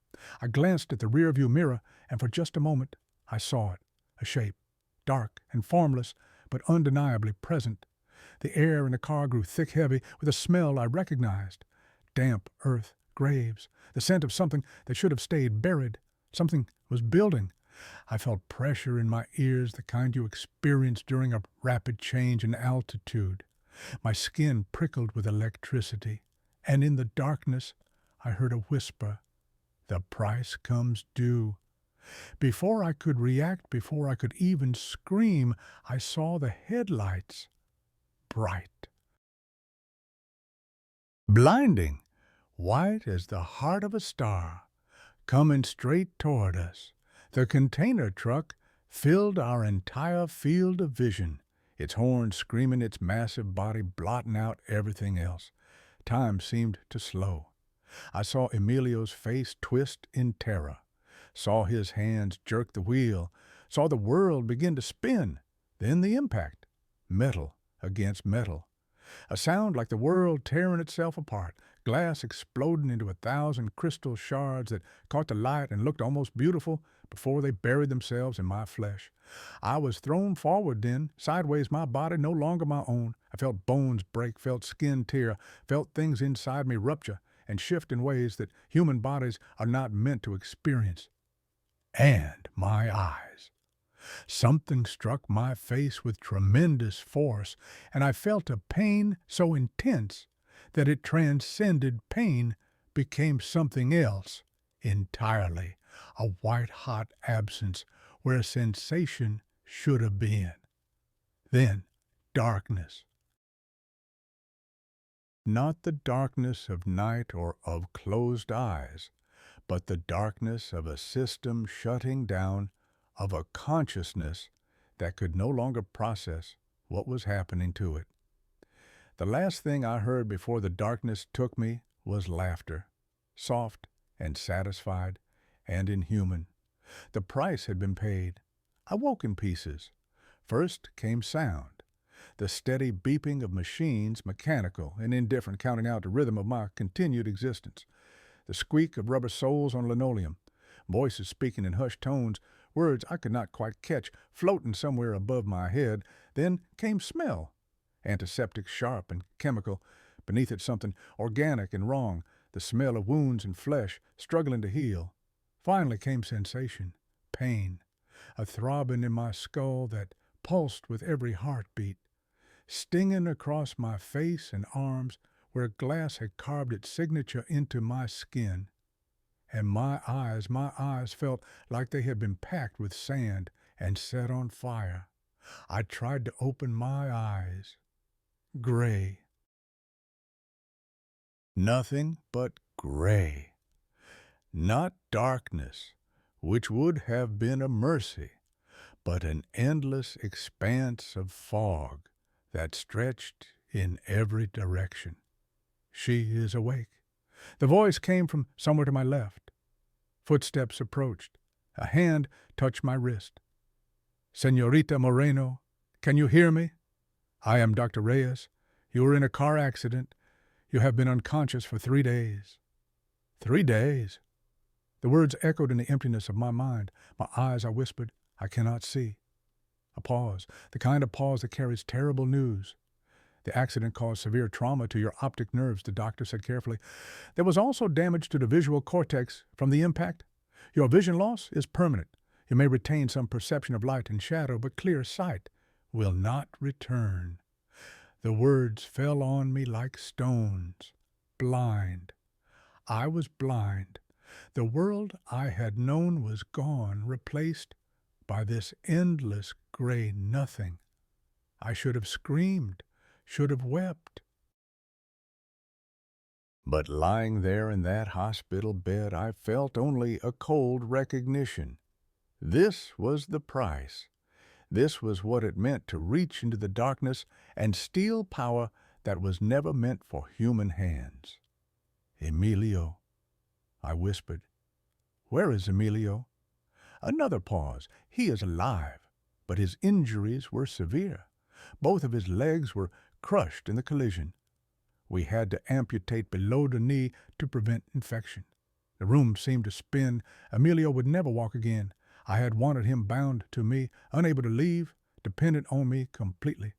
I glanced at the rearview mirror, and for just a moment I saw it, a shape, dark and formless, but undeniably present. The air in the car grew thick, heavy, with a smell I recognized. Damp earth, graves, the scent of something that should have stayed buried. Something was building. I felt pressure in my ears, the kind you experience during a rapid change in altitude. My skin prickled with electricity, and in the darkness I heard a whisper, "The price comes due." Before I could react, before I could even scream, I saw the headlights. Bright. Blinding, white as the heart of a star, coming straight toward us. The container truck filled our entire field of vision, its horn screaming, its massive body blotting out everything else. Time seemed to slow. I saw Emilio's face twist in terror, saw his hands jerk the wheel, saw the world begin to spin, then the impact, metal against metal. A sound like the world tearing itself apart, glass exploding into 1,000 crystal shards that caught the light and looked almost beautiful before they buried themselves in my flesh. I was thrown forward then, sideways, my body no longer my own. I felt bones break, felt skin tear, felt things inside me rupture and shift in ways that human bodies are not meant to experience. And my eyes. Something struck my face with tremendous force, and I felt a pain so intense that it transcended pain, became something else entirely, a white-hot absence where sensation should have been. Then darkness. Not the darkness of night or of closed eyes, but the darkness of a system shutting down, of a consciousness that could no longer process what was happening to it. The last thing I heard before the darkness took me was laughter, soft and satisfied and inhuman. The price had been paid. I woke in pieces. First came sound, the steady beeping of machines, mechanical and indifferent, counting out the rhythm of my continued existence. The squeak of rubber soles on linoleum, voices speaking in hushed tones, words I could not quite catch, floating somewhere above my head. Then came smell, antiseptic, sharp and chemical. Beneath it something organic and wrong, the smell of wounds and flesh struggling to heal. Finally came sensation, pain, a throbbing in my skull that pulsed with every heartbeat, stinging across my face and arms where glass had carved its signature into my skin. and my eyes felt like they had been packed with sand and set on fire. I tried to open my eyes. Gray. Nothing but gray. Not darkness, which would have been a mercy, but an endless expanse of fog that stretched in every direction. She is awake. The voice came from somewhere to my left. Footsteps approached. A hand touched my wrist. Señorita Moreno, can you hear me? I am Dr. Reyes. You were in a car accident. You have been unconscious for 3 days. 3 days? The words echoed in the emptiness of my mind. My eyes, I whispered, I cannot see. A pause, the kind of pause that carries terrible news. The accident caused severe trauma to your optic nerves, the doctor said carefully. There was also damage to the visual cortex from the impact. Your vision loss is permanent. You may retain some perception of light and shadow, but clear sight will not return. The words fell on me like stones. Blind. I was blind. The world I had known was gone, replaced by this endless gray nothing. I should have screamed, should have wept. But lying there in that hospital bed, I felt only a cold recognition. This was the price. This was what it meant to reach into the darkness and steal power that was never meant for human hands. Emilio, I whispered. Where is Emilio? Another pause. He is alive, but his injuries were severe. Both of his legs were crushed in the collision. We had to amputate below the knee to prevent infection. The room seemed to spin. Emilio would never walk again. I had wanted him bound to me, unable to leave, dependent on me completely.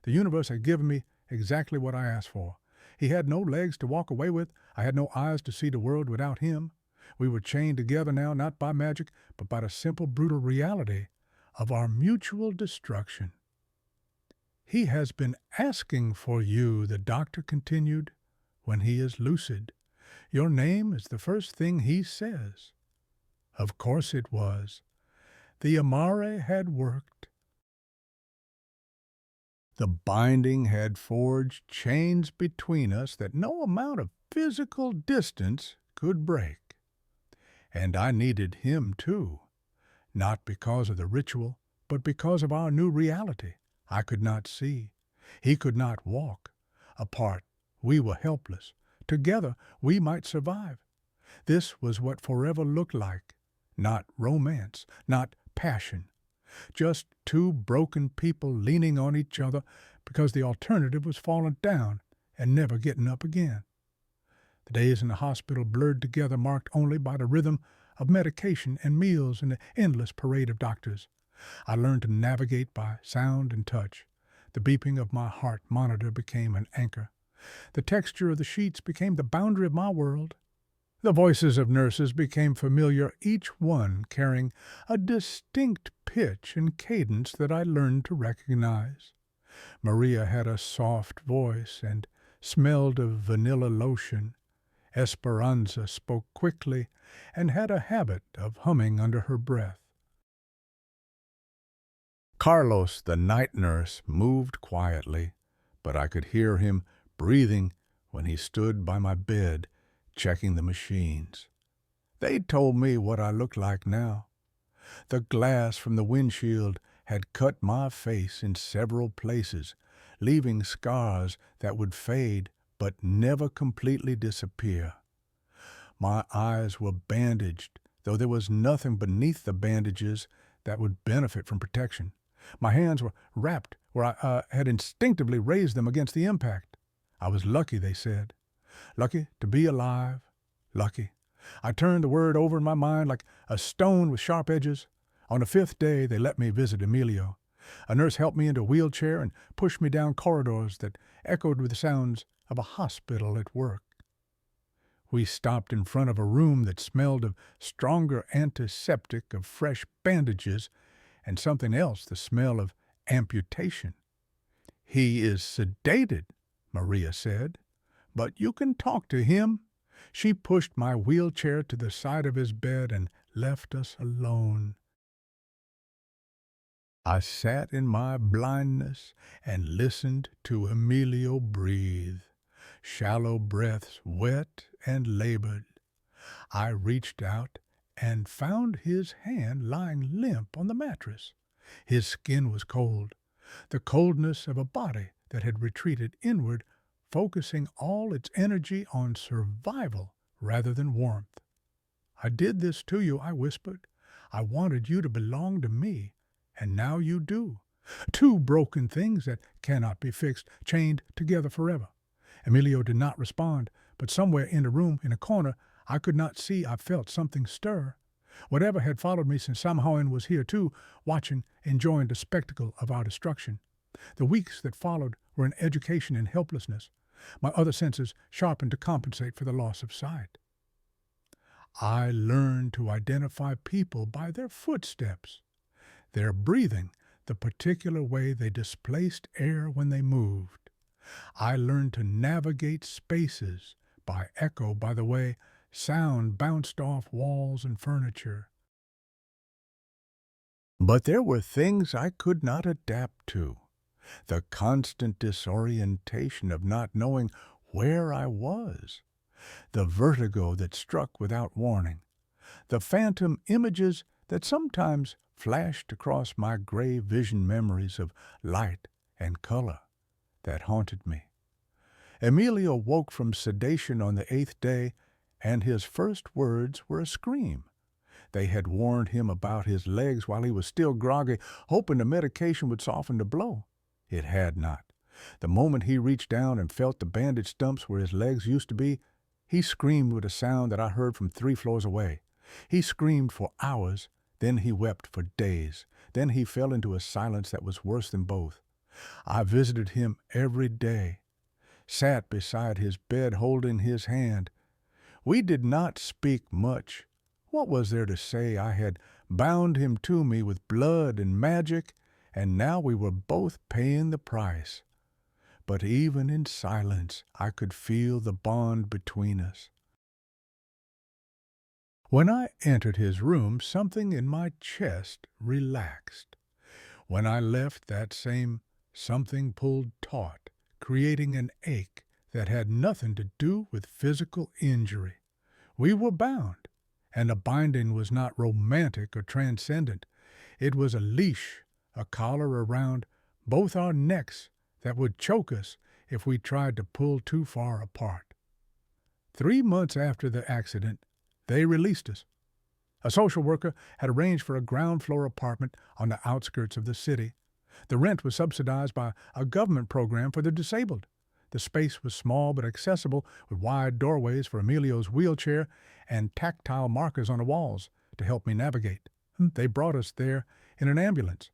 The universe had given me exactly what I asked for. He had no legs to walk away with. I had no eyes to see the world without him. We were chained together now, not by magic, but by the simple, brutal reality of our mutual destruction. He has been asking for you, the doctor continued, when he is lucid. Your name is the first thing he says. Of course it was. The Amare had worked. The binding had forged chains between us that no amount of physical distance could break. And I needed him too, not because of the ritual, but because of our new reality. I could not see. He could not walk. Apart, we were helpless. Together, we might survive. This was what forever looked like. Not romance, not passion. Just two broken people leaning on each other because the alternative was falling down and never getting up again. The days in the hospital blurred together, marked only by the rhythm of medication and meals and the endless parade of doctors. I learned to navigate by sound and touch. The beeping of my heart monitor became an anchor. The texture of the sheets became the boundary of my world. The voices of nurses became familiar, each one carrying a distinct pitch and cadence that I learned to recognize. Maria had a soft voice and smelled of vanilla lotion. Esperanza spoke quickly and had a habit of humming under her breath. Carlos, the night nurse, moved quietly, but I could hear him breathing when he stood by my bed, checking the machines. They told me what I looked like now. The glass from the windshield had cut my face in several places, leaving scars that would fade but never completely disappear. My eyes were bandaged, though there was nothing beneath the bandages that would benefit from protection. My hands were wrapped where I had instinctively raised them against the impact. I was lucky, they said. Lucky to be alive. Lucky. I turned the word over in my mind like a stone with sharp edges. On the 5th day, they let me visit Emilio. A nurse helped me into a wheelchair and pushed me down corridors that echoed with the sounds of a hospital at work. We stopped in front of a room that smelled of stronger antiseptic, of fresh bandages, and something else, the smell of amputation. He is sedated, Maria said, but you can talk to him. She pushed my wheelchair to the side of his bed and left us alone. I sat in my blindness and listened to Emilio breathe. Shallow breaths, wet and labored. I reached out and found his hand lying limp on the mattress. His skin was cold, the coldness of a body that had retreated inward, focusing all its energy on survival rather than warmth. "I did this to you," I whispered. "I wanted you to belong to me, and now you do. Two broken things that cannot be fixed, chained together forever." Emilio did not respond, but somewhere in the room, in a corner, I could not see, I felt something stir. Whatever had followed me since Samhain was here too, watching, enjoying the spectacle of our destruction. The weeks that followed were an education in helplessness, my other senses sharpened to compensate for the loss of sight. I learned to identify people by their footsteps, their breathing, the particular way they displaced air when they moved. I learned to navigate spaces by echo, by the way sound bounced off walls and furniture. But there were things I could not adapt to. The constant disorientation of not knowing where I was, the vertigo that struck without warning, the phantom images that sometimes flashed across my gray vision memories of light and color that haunted me. Emilio woke from sedation on the 8th day, and his first words were a scream. They had warned him about his legs while he was still groggy, hoping the medication would soften the blow. It had not. The moment he reached down and felt the bandaged stumps where his legs used to be, he screamed with a sound that I heard from 3 floors away. He screamed for hours, then he wept for days. Then he fell into a silence that was worse than both. I visited him every day, sat beside his bed holding his hand. We did not speak much. What was there to say? I had bound him to me with blood and magic, and now we were both paying the price. But even in silence, I could feel the bond between us. When I entered his room, something in my chest relaxed. When I left, that same something pulled taut, creating an ache that had nothing to do with physical injury. We were bound, and the binding was not romantic or transcendent. It was a leash, a collar around both our necks that would choke us if we tried to pull too far apart. 3 months after the accident, they released us. A social worker had arranged for a ground-floor apartment on the outskirts of the city. The rent was subsidized by a government program for the disabled. The space was small but accessible, with wide doorways for Emilio's wheelchair and tactile markers on the walls to help me navigate. They brought us there in an ambulance.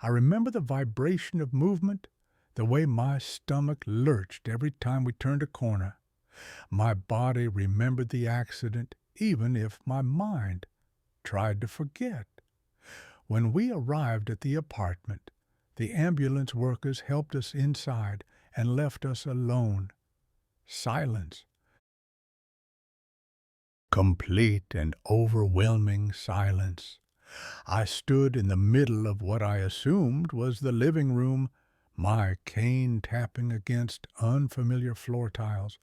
I remember the vibration of movement, the way my stomach lurched every time we turned a corner. My body remembered the accident, even if my mind tried to forget. When we arrived at the apartment, the ambulance workers helped us inside and left us alone. Silence. Complete and overwhelming silence. I stood in the middle of what I assumed was the living room, my cane tapping against unfamiliar floor tiles.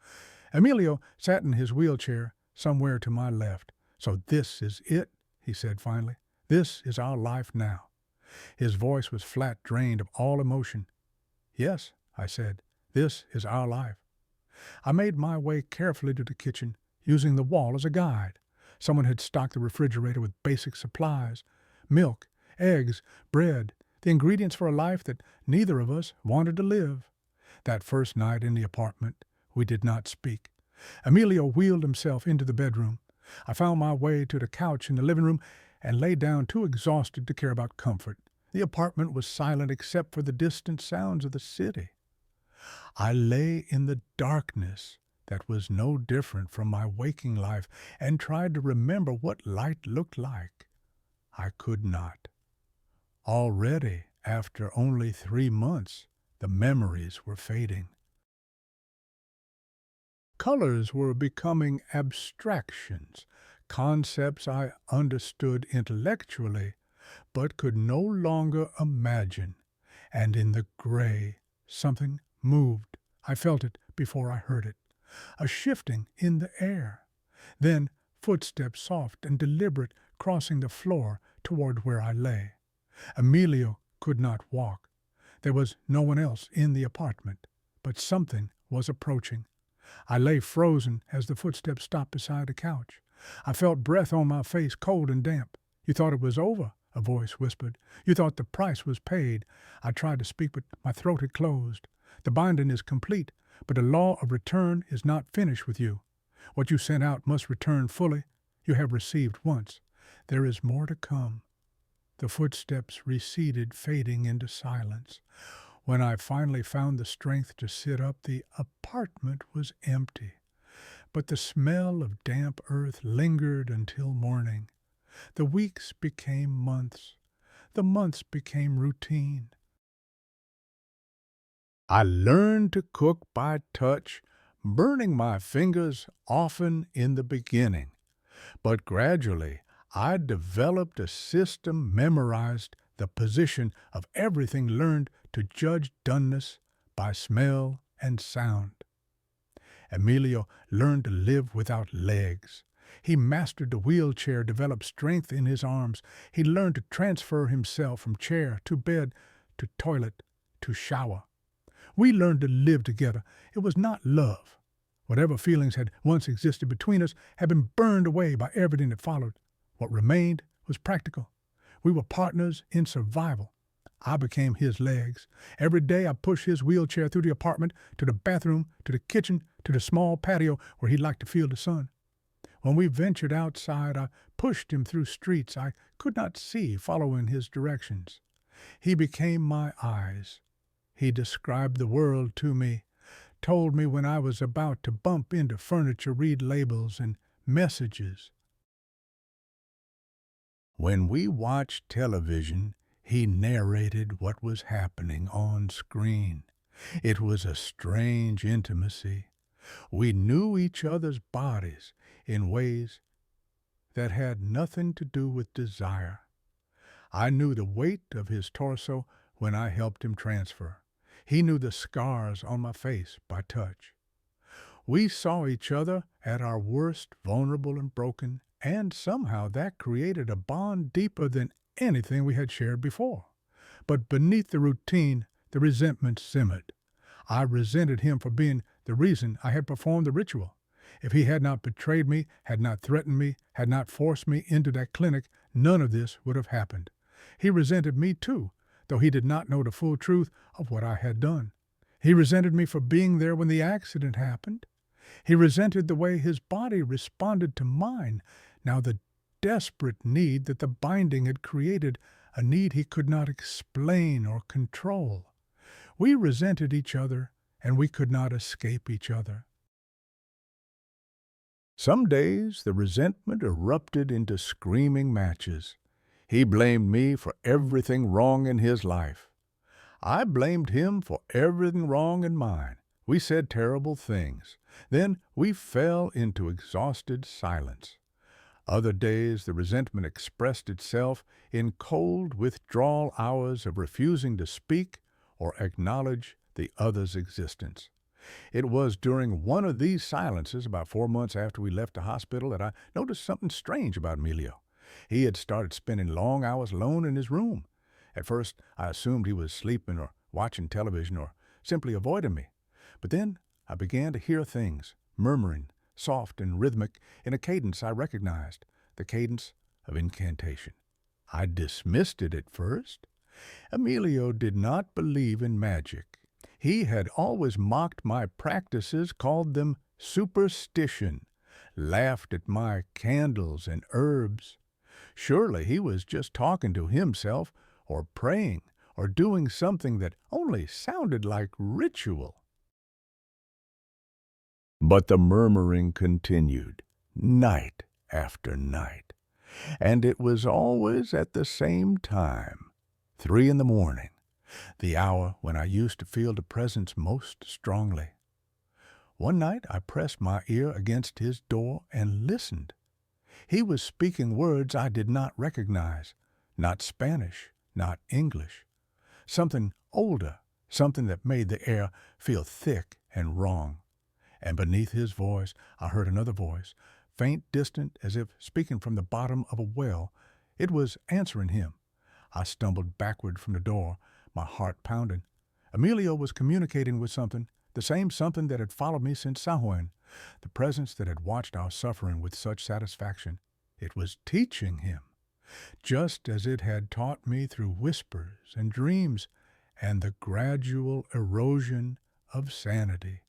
Emilio sat in his wheelchair somewhere to my left. "So this is it," he said finally. "This is our life now." His voice was flat, drained of all emotion. "Yes," I said, "this is our life." I made my way carefully to the kitchen, using the wall as a guide. Someone had stocked the refrigerator with basic supplies: milk, eggs, bread, the ingredients for a life that neither of us wanted to live. That first night in the apartment, we did not speak. Emilio wheeled himself into the bedroom. I found my way to the couch in the living room and lay down, too exhausted to care about comfort. The apartment was silent except for the distant sounds of the city. I lay in the darkness that was no different from my waking life and tried to remember what light looked like. I could not. Already, after only 3 months, the memories were fading. Colors were becoming abstractions, concepts I understood intellectually but could no longer imagine. And in the gray, something moved. I felt it before I heard it. A shifting in the air. Then footsteps soft and deliberate crossing the floor toward where I lay. Emilio could not walk. There was no one else in the apartment, but something was approaching. I lay frozen as the footsteps stopped beside the couch. I felt breath on my face, cold and damp. "You thought it was over," a voice whispered. "You thought the price was paid." I tried to speak, but my throat had closed. "The binding is complete, but the law of return is not finished with you. What you sent out must return fully. You have received once. There is more to come." The footsteps receded, fading into silence. When I finally found the strength to sit up, the apartment was empty. But the smell of damp earth lingered until morning. The weeks became months. The months became routine. I learned to cook by touch, burning my fingers often in the beginning. But gradually, I developed a system, memorized the position of everything, learned to judge doneness by smell and sound. Emilio learned to live without legs. He mastered the wheelchair, developed strength in his arms. He learned to transfer himself from chair to bed to toilet to shower. We learned to live together. It was not love. Whatever feelings had once existed between us had been burned away by everything that followed. What remained was practical. We were partners in survival. I became his legs. Every day I pushed his wheelchair through the apartment, to the bathroom, to the kitchen, to the small patio where he liked to feel the sun. When we ventured outside, I pushed him through streets I could not see, following his directions. He became my eyes. He described the world to me, told me when I was about to bump into furniture, read labels and messages. When we watched television, he narrated what was happening on screen. It was a strange intimacy. We knew each other's bodies in ways that had nothing to do with desire. I knew the weight of his torso when I helped him transfer. He knew the scars on my face by touch. We saw each other at our worst, vulnerable and broken, and somehow that created a bond deeper than anything we had shared before. But beneath the routine, the resentment simmered. I resented him for being the reason I had performed the ritual. If he had not betrayed me, had not threatened me, had not forced me into that clinic, none of this would have happened. He resented me too, though he did not know the full truth of what I had done. He resented me for being there when the accident happened. He resented the way his body responded to mine. Now the desperate need that the binding had created, a need he could not explain or control. We resented each other, and we could not escape each other. Some days the resentment erupted into screaming matches. He blamed me for everything wrong in his life. I blamed him for everything wrong in mine. We said terrible things. Then we fell into exhausted silence. Other days the resentment expressed itself in cold withdrawal hours of refusing to speak or acknowledge the other's existence. It was during one of these silences, about 4 months after we left the hospital, that I noticed something strange about Emilio. He had started spending long hours alone in his room. At first, I assumed he was sleeping or watching television or simply avoiding me. But then I began to hear things, murmuring, soft and rhythmic, in a cadence I recognized, the cadence of incantation. I dismissed it at first. Emilio did not believe in magic. He had always mocked my practices, called them superstition, laughed at my candles and herbs. Surely he was just talking to himself, or praying, or doing something that only sounded like ritual. But the murmuring continued, night after night, and it was always at the same time, 3 a.m, the hour when I used to feel the presence most strongly. One night I pressed my ear against his door and listened. He was speaking words I did not recognize, not Spanish, not English. Something older, something that made the air feel thick and wrong. And beneath his voice I heard another voice, faint, distant, as if speaking from the bottom of a well. It was answering him. I stumbled backward from the door, my heart pounding. Emilio was communicating with something, the same something that had followed me since Samhain, the presence that had watched our suffering with such satisfaction. It was teaching him, just as it had taught me through whispers and dreams and the gradual erosion of sanity.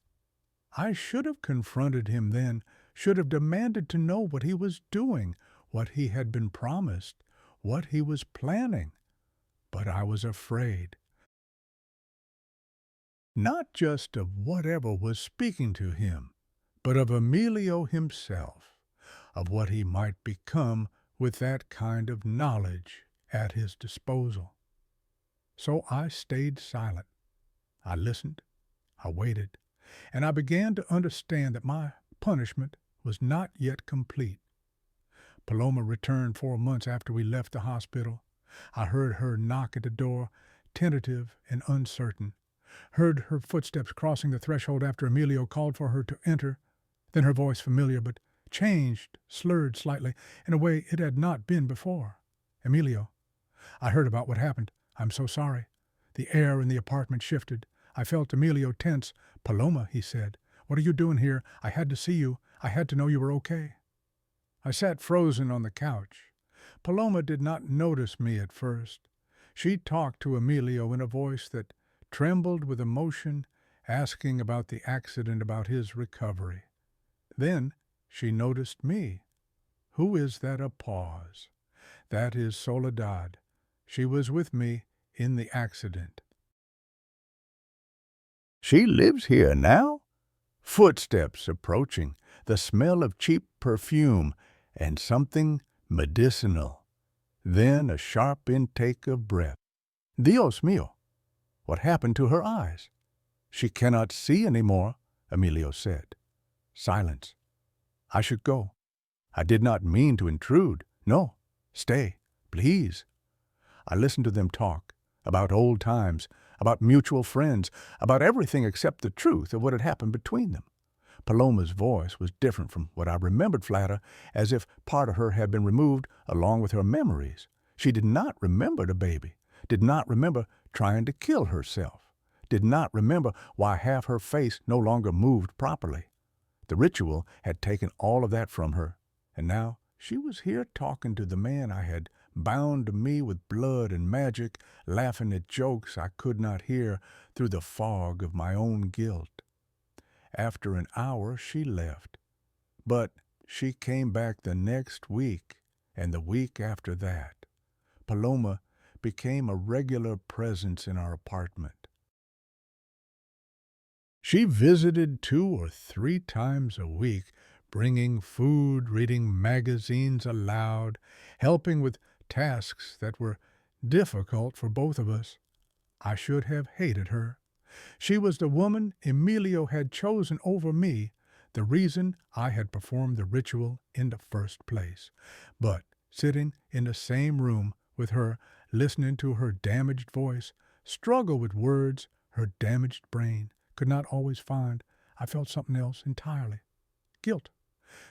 I should have confronted him then, should have demanded to know what he was doing, what he had been promised, what he was planning. But I was afraid. Not just of whatever was speaking to him, but of Emilio himself, of what he might become with that kind of knowledge at his disposal. So I stayed silent. I listened, I waited, and I began to understand that my punishment was not yet complete. Paloma returned 4 months after we left the hospital. I heard her knock at the door, tentative and uncertain. Heard her footsteps crossing the threshold after Emilio called for her to enter. Then her voice, familiar but changed, slurred slightly, in a way it had not been before. "Emilio, I heard about what happened. I'm so sorry." The air in the apartment shifted. I felt Emilio tense. "Paloma," he said, "what are you doing here? I had to see you. I had to know you were okay." I sat frozen on the couch. Paloma did not notice me at first. She talked to Emilio in a voice that trembled with emotion, asking about the accident, about his recovery. Then she noticed me. Who is that? A pause. That is Soledad. She was with me in the accident. "She lives here now?" Footsteps approaching, the smell of cheap perfume, and something medicinal. Then a sharp intake of breath. "Dios mío! What happened to her eyes?" "She cannot see any more," Emilio said. Silence. I should go. I did not mean to intrude. "No, stay, please." I listened to them talk, about old times, about mutual friends, about everything except the truth of what had happened between them. Paloma's voice was different from what I remembered, flatter, as if part of her had been removed along with her memories. She did not remember the baby, did not remember trying to kill herself, did not remember why half her face no longer moved properly. The ritual had taken all of that from her, and now she was here talking to the man I had bound to me with blood and magic, laughing at jokes I could not hear through the fog of my own guilt. After an hour she left, but she came back the next week and the week after that. Paloma became a regular presence in our apartment. She visited 2 or 3 times a week, bringing food, reading magazines aloud, helping with tasks that were difficult for both of us. I should have hated her. She was the woman Emilio had chosen over me, the reason I had performed the ritual in the first place. But sitting in the same room with her, listening to her damaged voice, struggle with words her damaged brain could not always find, I felt something else entirely. Guilt.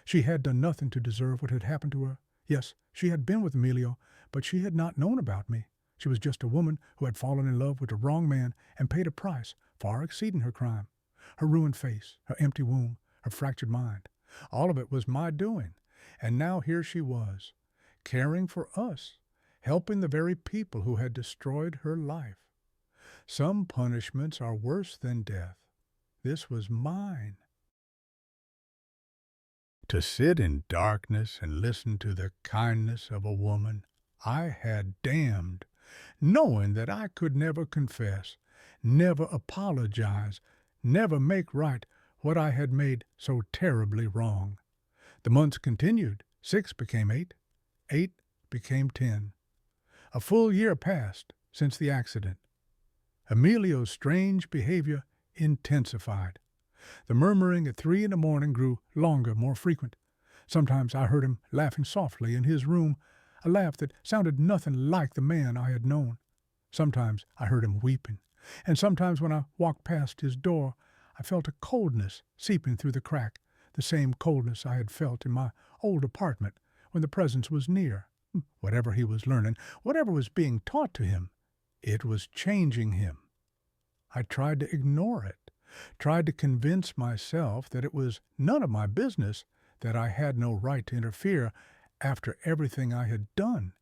She had done nothing to deserve what had happened to her. Yes, she had been with Emilio, but she had not known about me. She was just a woman who had fallen in love with the wrong man and paid a price far exceeding her crime. Her ruined face, her empty womb, her fractured mind. All of it was my doing. And now here she was, caring for us, helping the very people who had destroyed her life. Some punishments are worse than death. This was mine. To sit in darkness and listen to the kindness of a woman I had damned, knowing that I could never confess, never apologize, never make right what I had made so terribly wrong. The months continued. 6 became 8. 8 became 10. A full year passed since the accident. Emilio's strange behavior intensified. The murmuring at 3 in the morning grew longer, more frequent. Sometimes I heard him laughing softly in his room, a laugh that sounded nothing like the man I had known. Sometimes I heard him weeping, and sometimes when I walked past his door, I felt a coldness seeping through the crack, the same coldness I had felt in my old apartment when the presence was near. Whatever he was learning, whatever was being taught to him, it was changing him. I tried to ignore it, tried to convince myself that it was none of my business, that I had no right to interfere after everything I had done.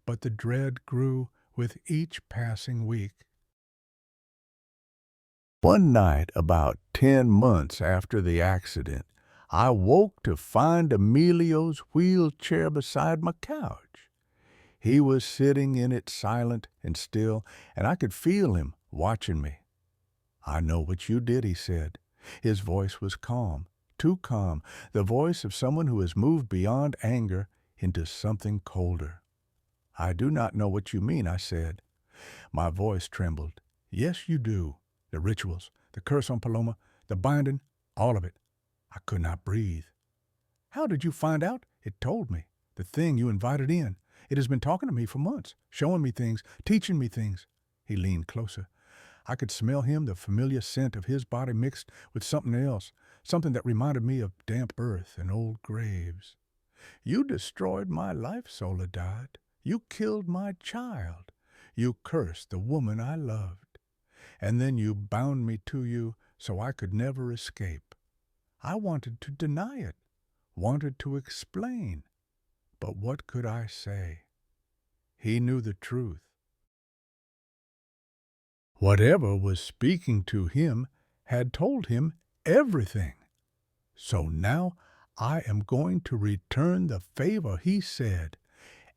But the dread grew with each passing week. One night, about 10 months after the accident, I woke to find Emilio's wheelchair beside my couch. He was sitting in it silent and still, and I could feel him watching me. "I know what you did," he said. His voice was calm, too calm, the voice of someone who has moved beyond anger into something colder. "I do not know what you mean," I said. My voice trembled. "Yes, you do. The rituals, the curse on Paloma, the binding, all of it." I could not breathe. "How did you find out?" "It told me. The thing you invited in. It has been talking to me for months, showing me things, teaching me things." He leaned closer. I could smell him, the familiar scent of his body mixed with something else, something that reminded me of damp earth and old graves. "You destroyed my life, Soledad. You killed my child. You cursed the woman I loved. And then you bound me to you so I could never escape. I wanted to deny it, wanted to explain. But what could I say?" He knew the truth. Whatever was speaking to him had told him everything. "So now I am going to return the favor," he said.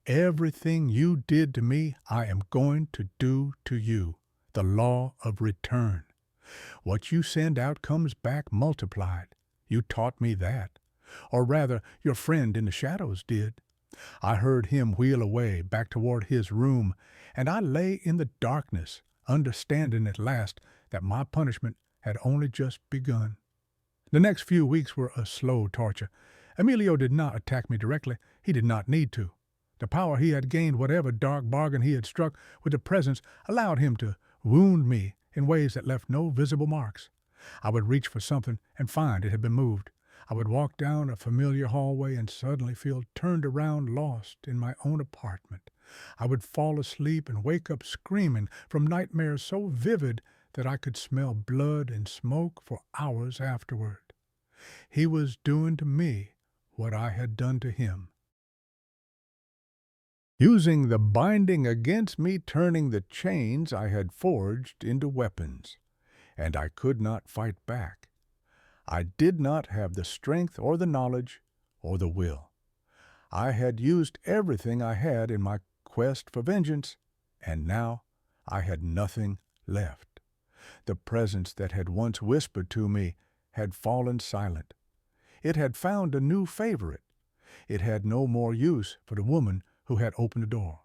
"Everything you did to me, I am going to do to you. The law of return. What you send out comes back multiplied. You taught me that. Or rather, your friend in the shadows did." I heard him wheel away back toward his room, and I lay in the darkness, understanding at last that my punishment had only just begun. The next few weeks were a slow torture. Emilio did not attack me directly. He did not need to. The power he had gained, whatever dark bargain he had struck with the presence, allowed him to wound me in ways that left no visible marks. I would reach for something and find it had been moved. I would walk down a familiar hallway and suddenly feel turned around, lost in my own apartment. I would fall asleep and wake up screaming from nightmares so vivid that I could smell blood and smoke for hours afterward. He was doing to me what I had done to him. Using the binding against me, turning the chains I had forged into weapons. And I could not fight back. I did not have the strength or the knowledge or the will. I had used everything I had in my quest for vengeance, and now I had nothing left. The presence that had once whispered to me had fallen silent. It had found a new favorite. It had no more use for the woman who had opened the door.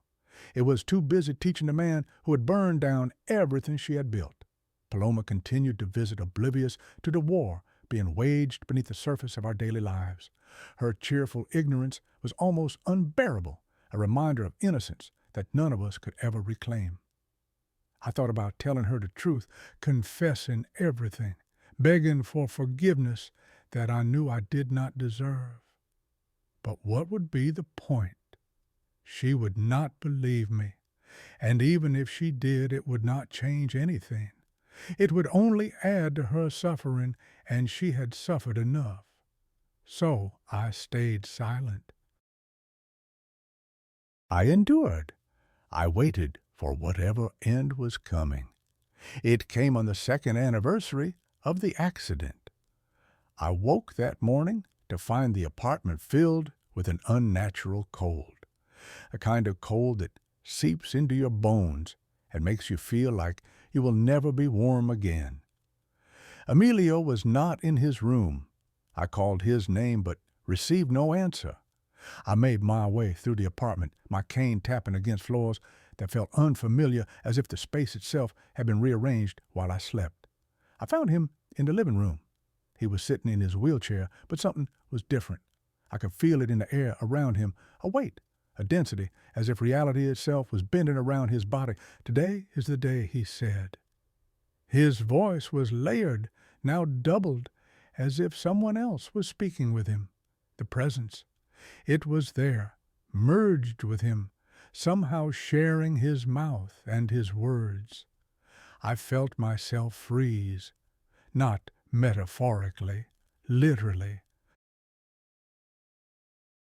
It was too busy teaching the man who had burned down everything she had built. Paloma continued to visit, oblivious to the war being waged beneath the surface of our daily lives. Her cheerful ignorance was almost unbearable, a reminder of innocence that none of us could ever reclaim. I thought about telling her the truth, confessing everything, begging for forgiveness that I knew I did not deserve. But what would be the point? She would not believe me, and even if she did, it would not change anything. It would only add to her suffering, and she had suffered enough. So I stayed silent. I endured. I waited for whatever end was coming. It came on the 2nd anniversary of the accident. I woke that morning to find the apartment filled with an unnatural cold, a kind of cold that seeps into your bones and makes you feel like you will never be warm again. Emilio was not in his room. I called his name but received no answer. I made my way through the apartment, my cane tapping against floors that felt unfamiliar, as if the space itself had been rearranged while I slept. I found him in the living room, He was sitting in his wheelchair, but something was different. I could feel it in the air around him, a weight, a density, as if reality itself was bending around his body. "Today is the day," he said. His voice was layered, now doubled, as if someone else was speaking with him. The presence. It was there, merged with him, somehow sharing his mouth and his words. I felt myself freeze, not metaphorically, literally.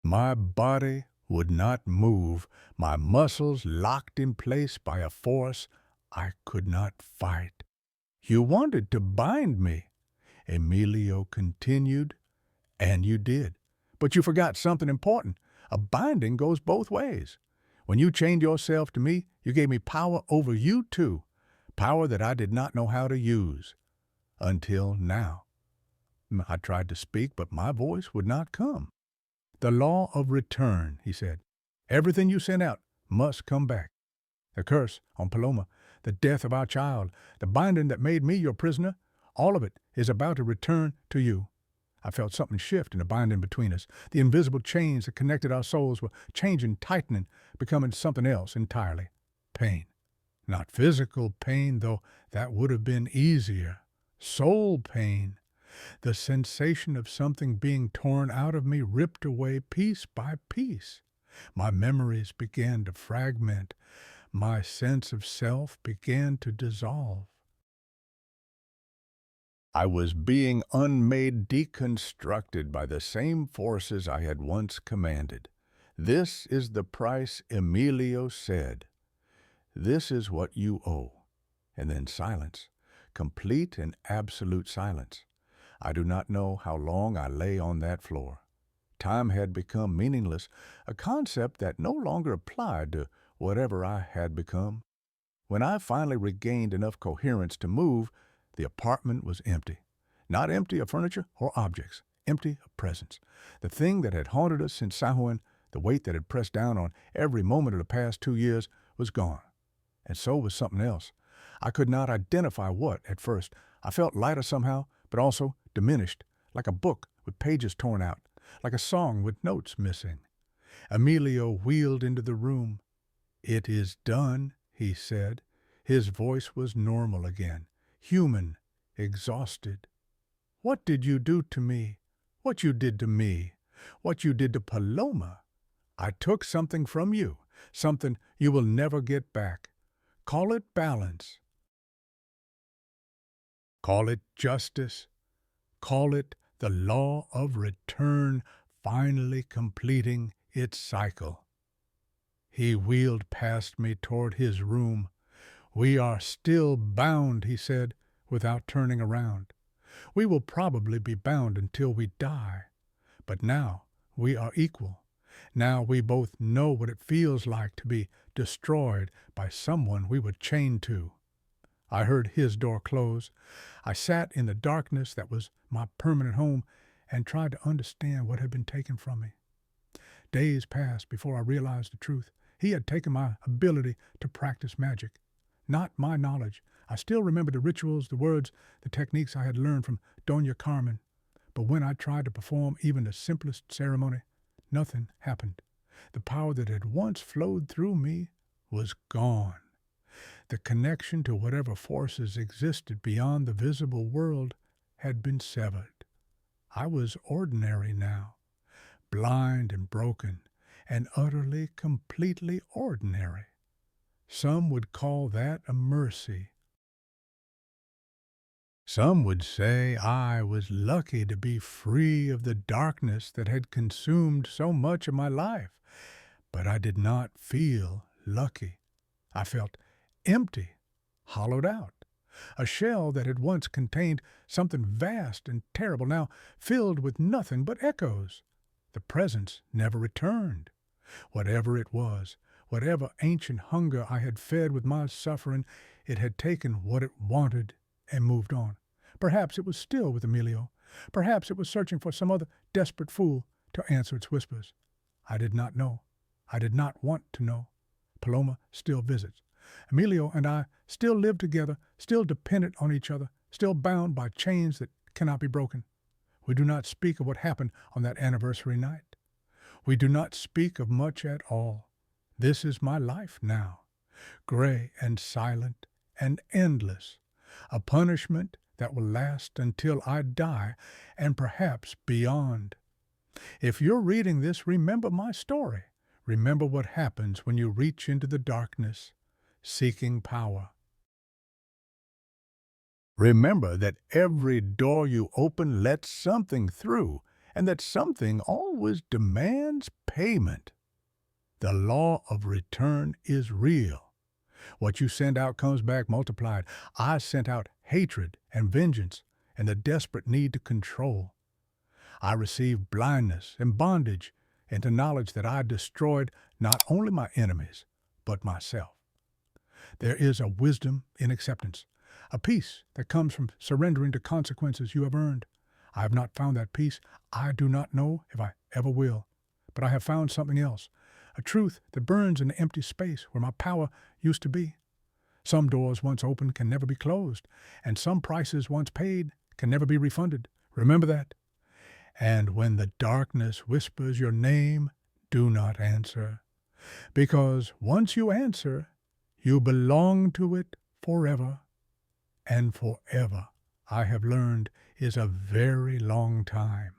My body would not move, my muscles locked in place by a force I could not fight. "You wanted to bind me," Emilio continued, "and you did. But you forgot something important. A binding goes both ways. When you chained yourself to me, you gave me power over you too, power that I did not know how to use. Until now." I tried to speak, but my voice would not come. "The law of return," he said. "Everything you sent out must come back. The curse on Paloma, the death of our child, the binding that made me your prisoner, all of it is about to return to you." I felt something shift in the binding between us. The invisible chains that connected our souls were changing, tightening, becoming something else entirely. Pain. Not physical pain, though that would have been easier. Soul pain. The sensation of something being torn out of me, ripped away piece by piece. My memories began to fragment. My sense of self began to dissolve. I was being unmade, deconstructed by the same forces I had once commanded. "This is the price," Emilio said. "This is what you owe." And then silence. Complete and absolute silence. I do not know how long I lay on that floor. Time had become meaningless, a concept that no longer applied to whatever I had become. When I finally regained enough coherence to move, the apartment was empty. Not empty of furniture or objects, empty of presence. The thing that had haunted us since Samhain, the weight that had pressed down on every moment of the past 2 years, was gone. And so was something else. I could not identify what at first. I felt lighter somehow, but also diminished, like a book with pages torn out, like a song with notes missing. Emilio wheeled into the room. "It is done," he said. His voice was normal again, human, exhausted. "What did you do to me? What you did to me? What you did to Paloma? I took something from you, something you will never get back. Call it balance. Call it justice. Call it the law of return finally completing its cycle." He wheeled past me toward his room. "We are still bound," he said, without turning around. "We will probably be bound until we die. But now we are equal. Now we both know what it feels like to be destroyed by someone we were chained to." I heard his door close. I sat in the darkness that was my permanent home and tried to understand what had been taken from me. Days passed before I realized the truth. He had taken my ability to practice magic, not my knowledge. I still remember the rituals, the words, the techniques I had learned from Doña Carmen. But when I tried to perform even the simplest ceremony, nothing happened. The power that had once flowed through me was gone. The connection to whatever forces existed beyond the visible world had been severed. I was ordinary now, blind and broken, and utterly, completely ordinary. Some would call that a mercy. Some would say I was lucky to be free of the darkness that had consumed so much of my life. But I did not feel lucky. I felt empty, hollowed out. A shell that had once contained something vast and terrible, now filled with nothing but echoes. The presence never returned. Whatever it was, whatever ancient hunger I had fed with my suffering, it had taken what it wanted and moved on. Perhaps it was still with Emilio. Perhaps it was searching for some other desperate fool to answer its whispers. I did not know. I did not want to know. Paloma still visits. Emilio and I still live together, still dependent on each other, still bound by chains that cannot be broken. We do not speak of what happened on that anniversary night. We do not speak of much at all. This is my life now, gray and silent and endless, a punishment that will last until I die and perhaps beyond. If you're reading this, remember my story. Remember what happens when you reach into the darkness, seeking power. Remember that every door you open lets something through, and that something always demands payment. The law of return is real. What you send out comes back multiplied. I sent out hatred and vengeance and the desperate need to control. I received blindness and bondage into knowledge that I destroyed not only my enemies, but myself. There is a wisdom in acceptance, a peace that comes from surrendering to consequences you have earned. I have not found that peace. I do not know if I ever will. But I have found something else, a truth that burns in the empty space where my power used to be. Some doors once opened can never be closed, and some prices once paid can never be refunded. Remember that. And when the darkness whispers your name, do not answer, because once you answer, you belong to it forever. And forever, I have learned, is a very long time.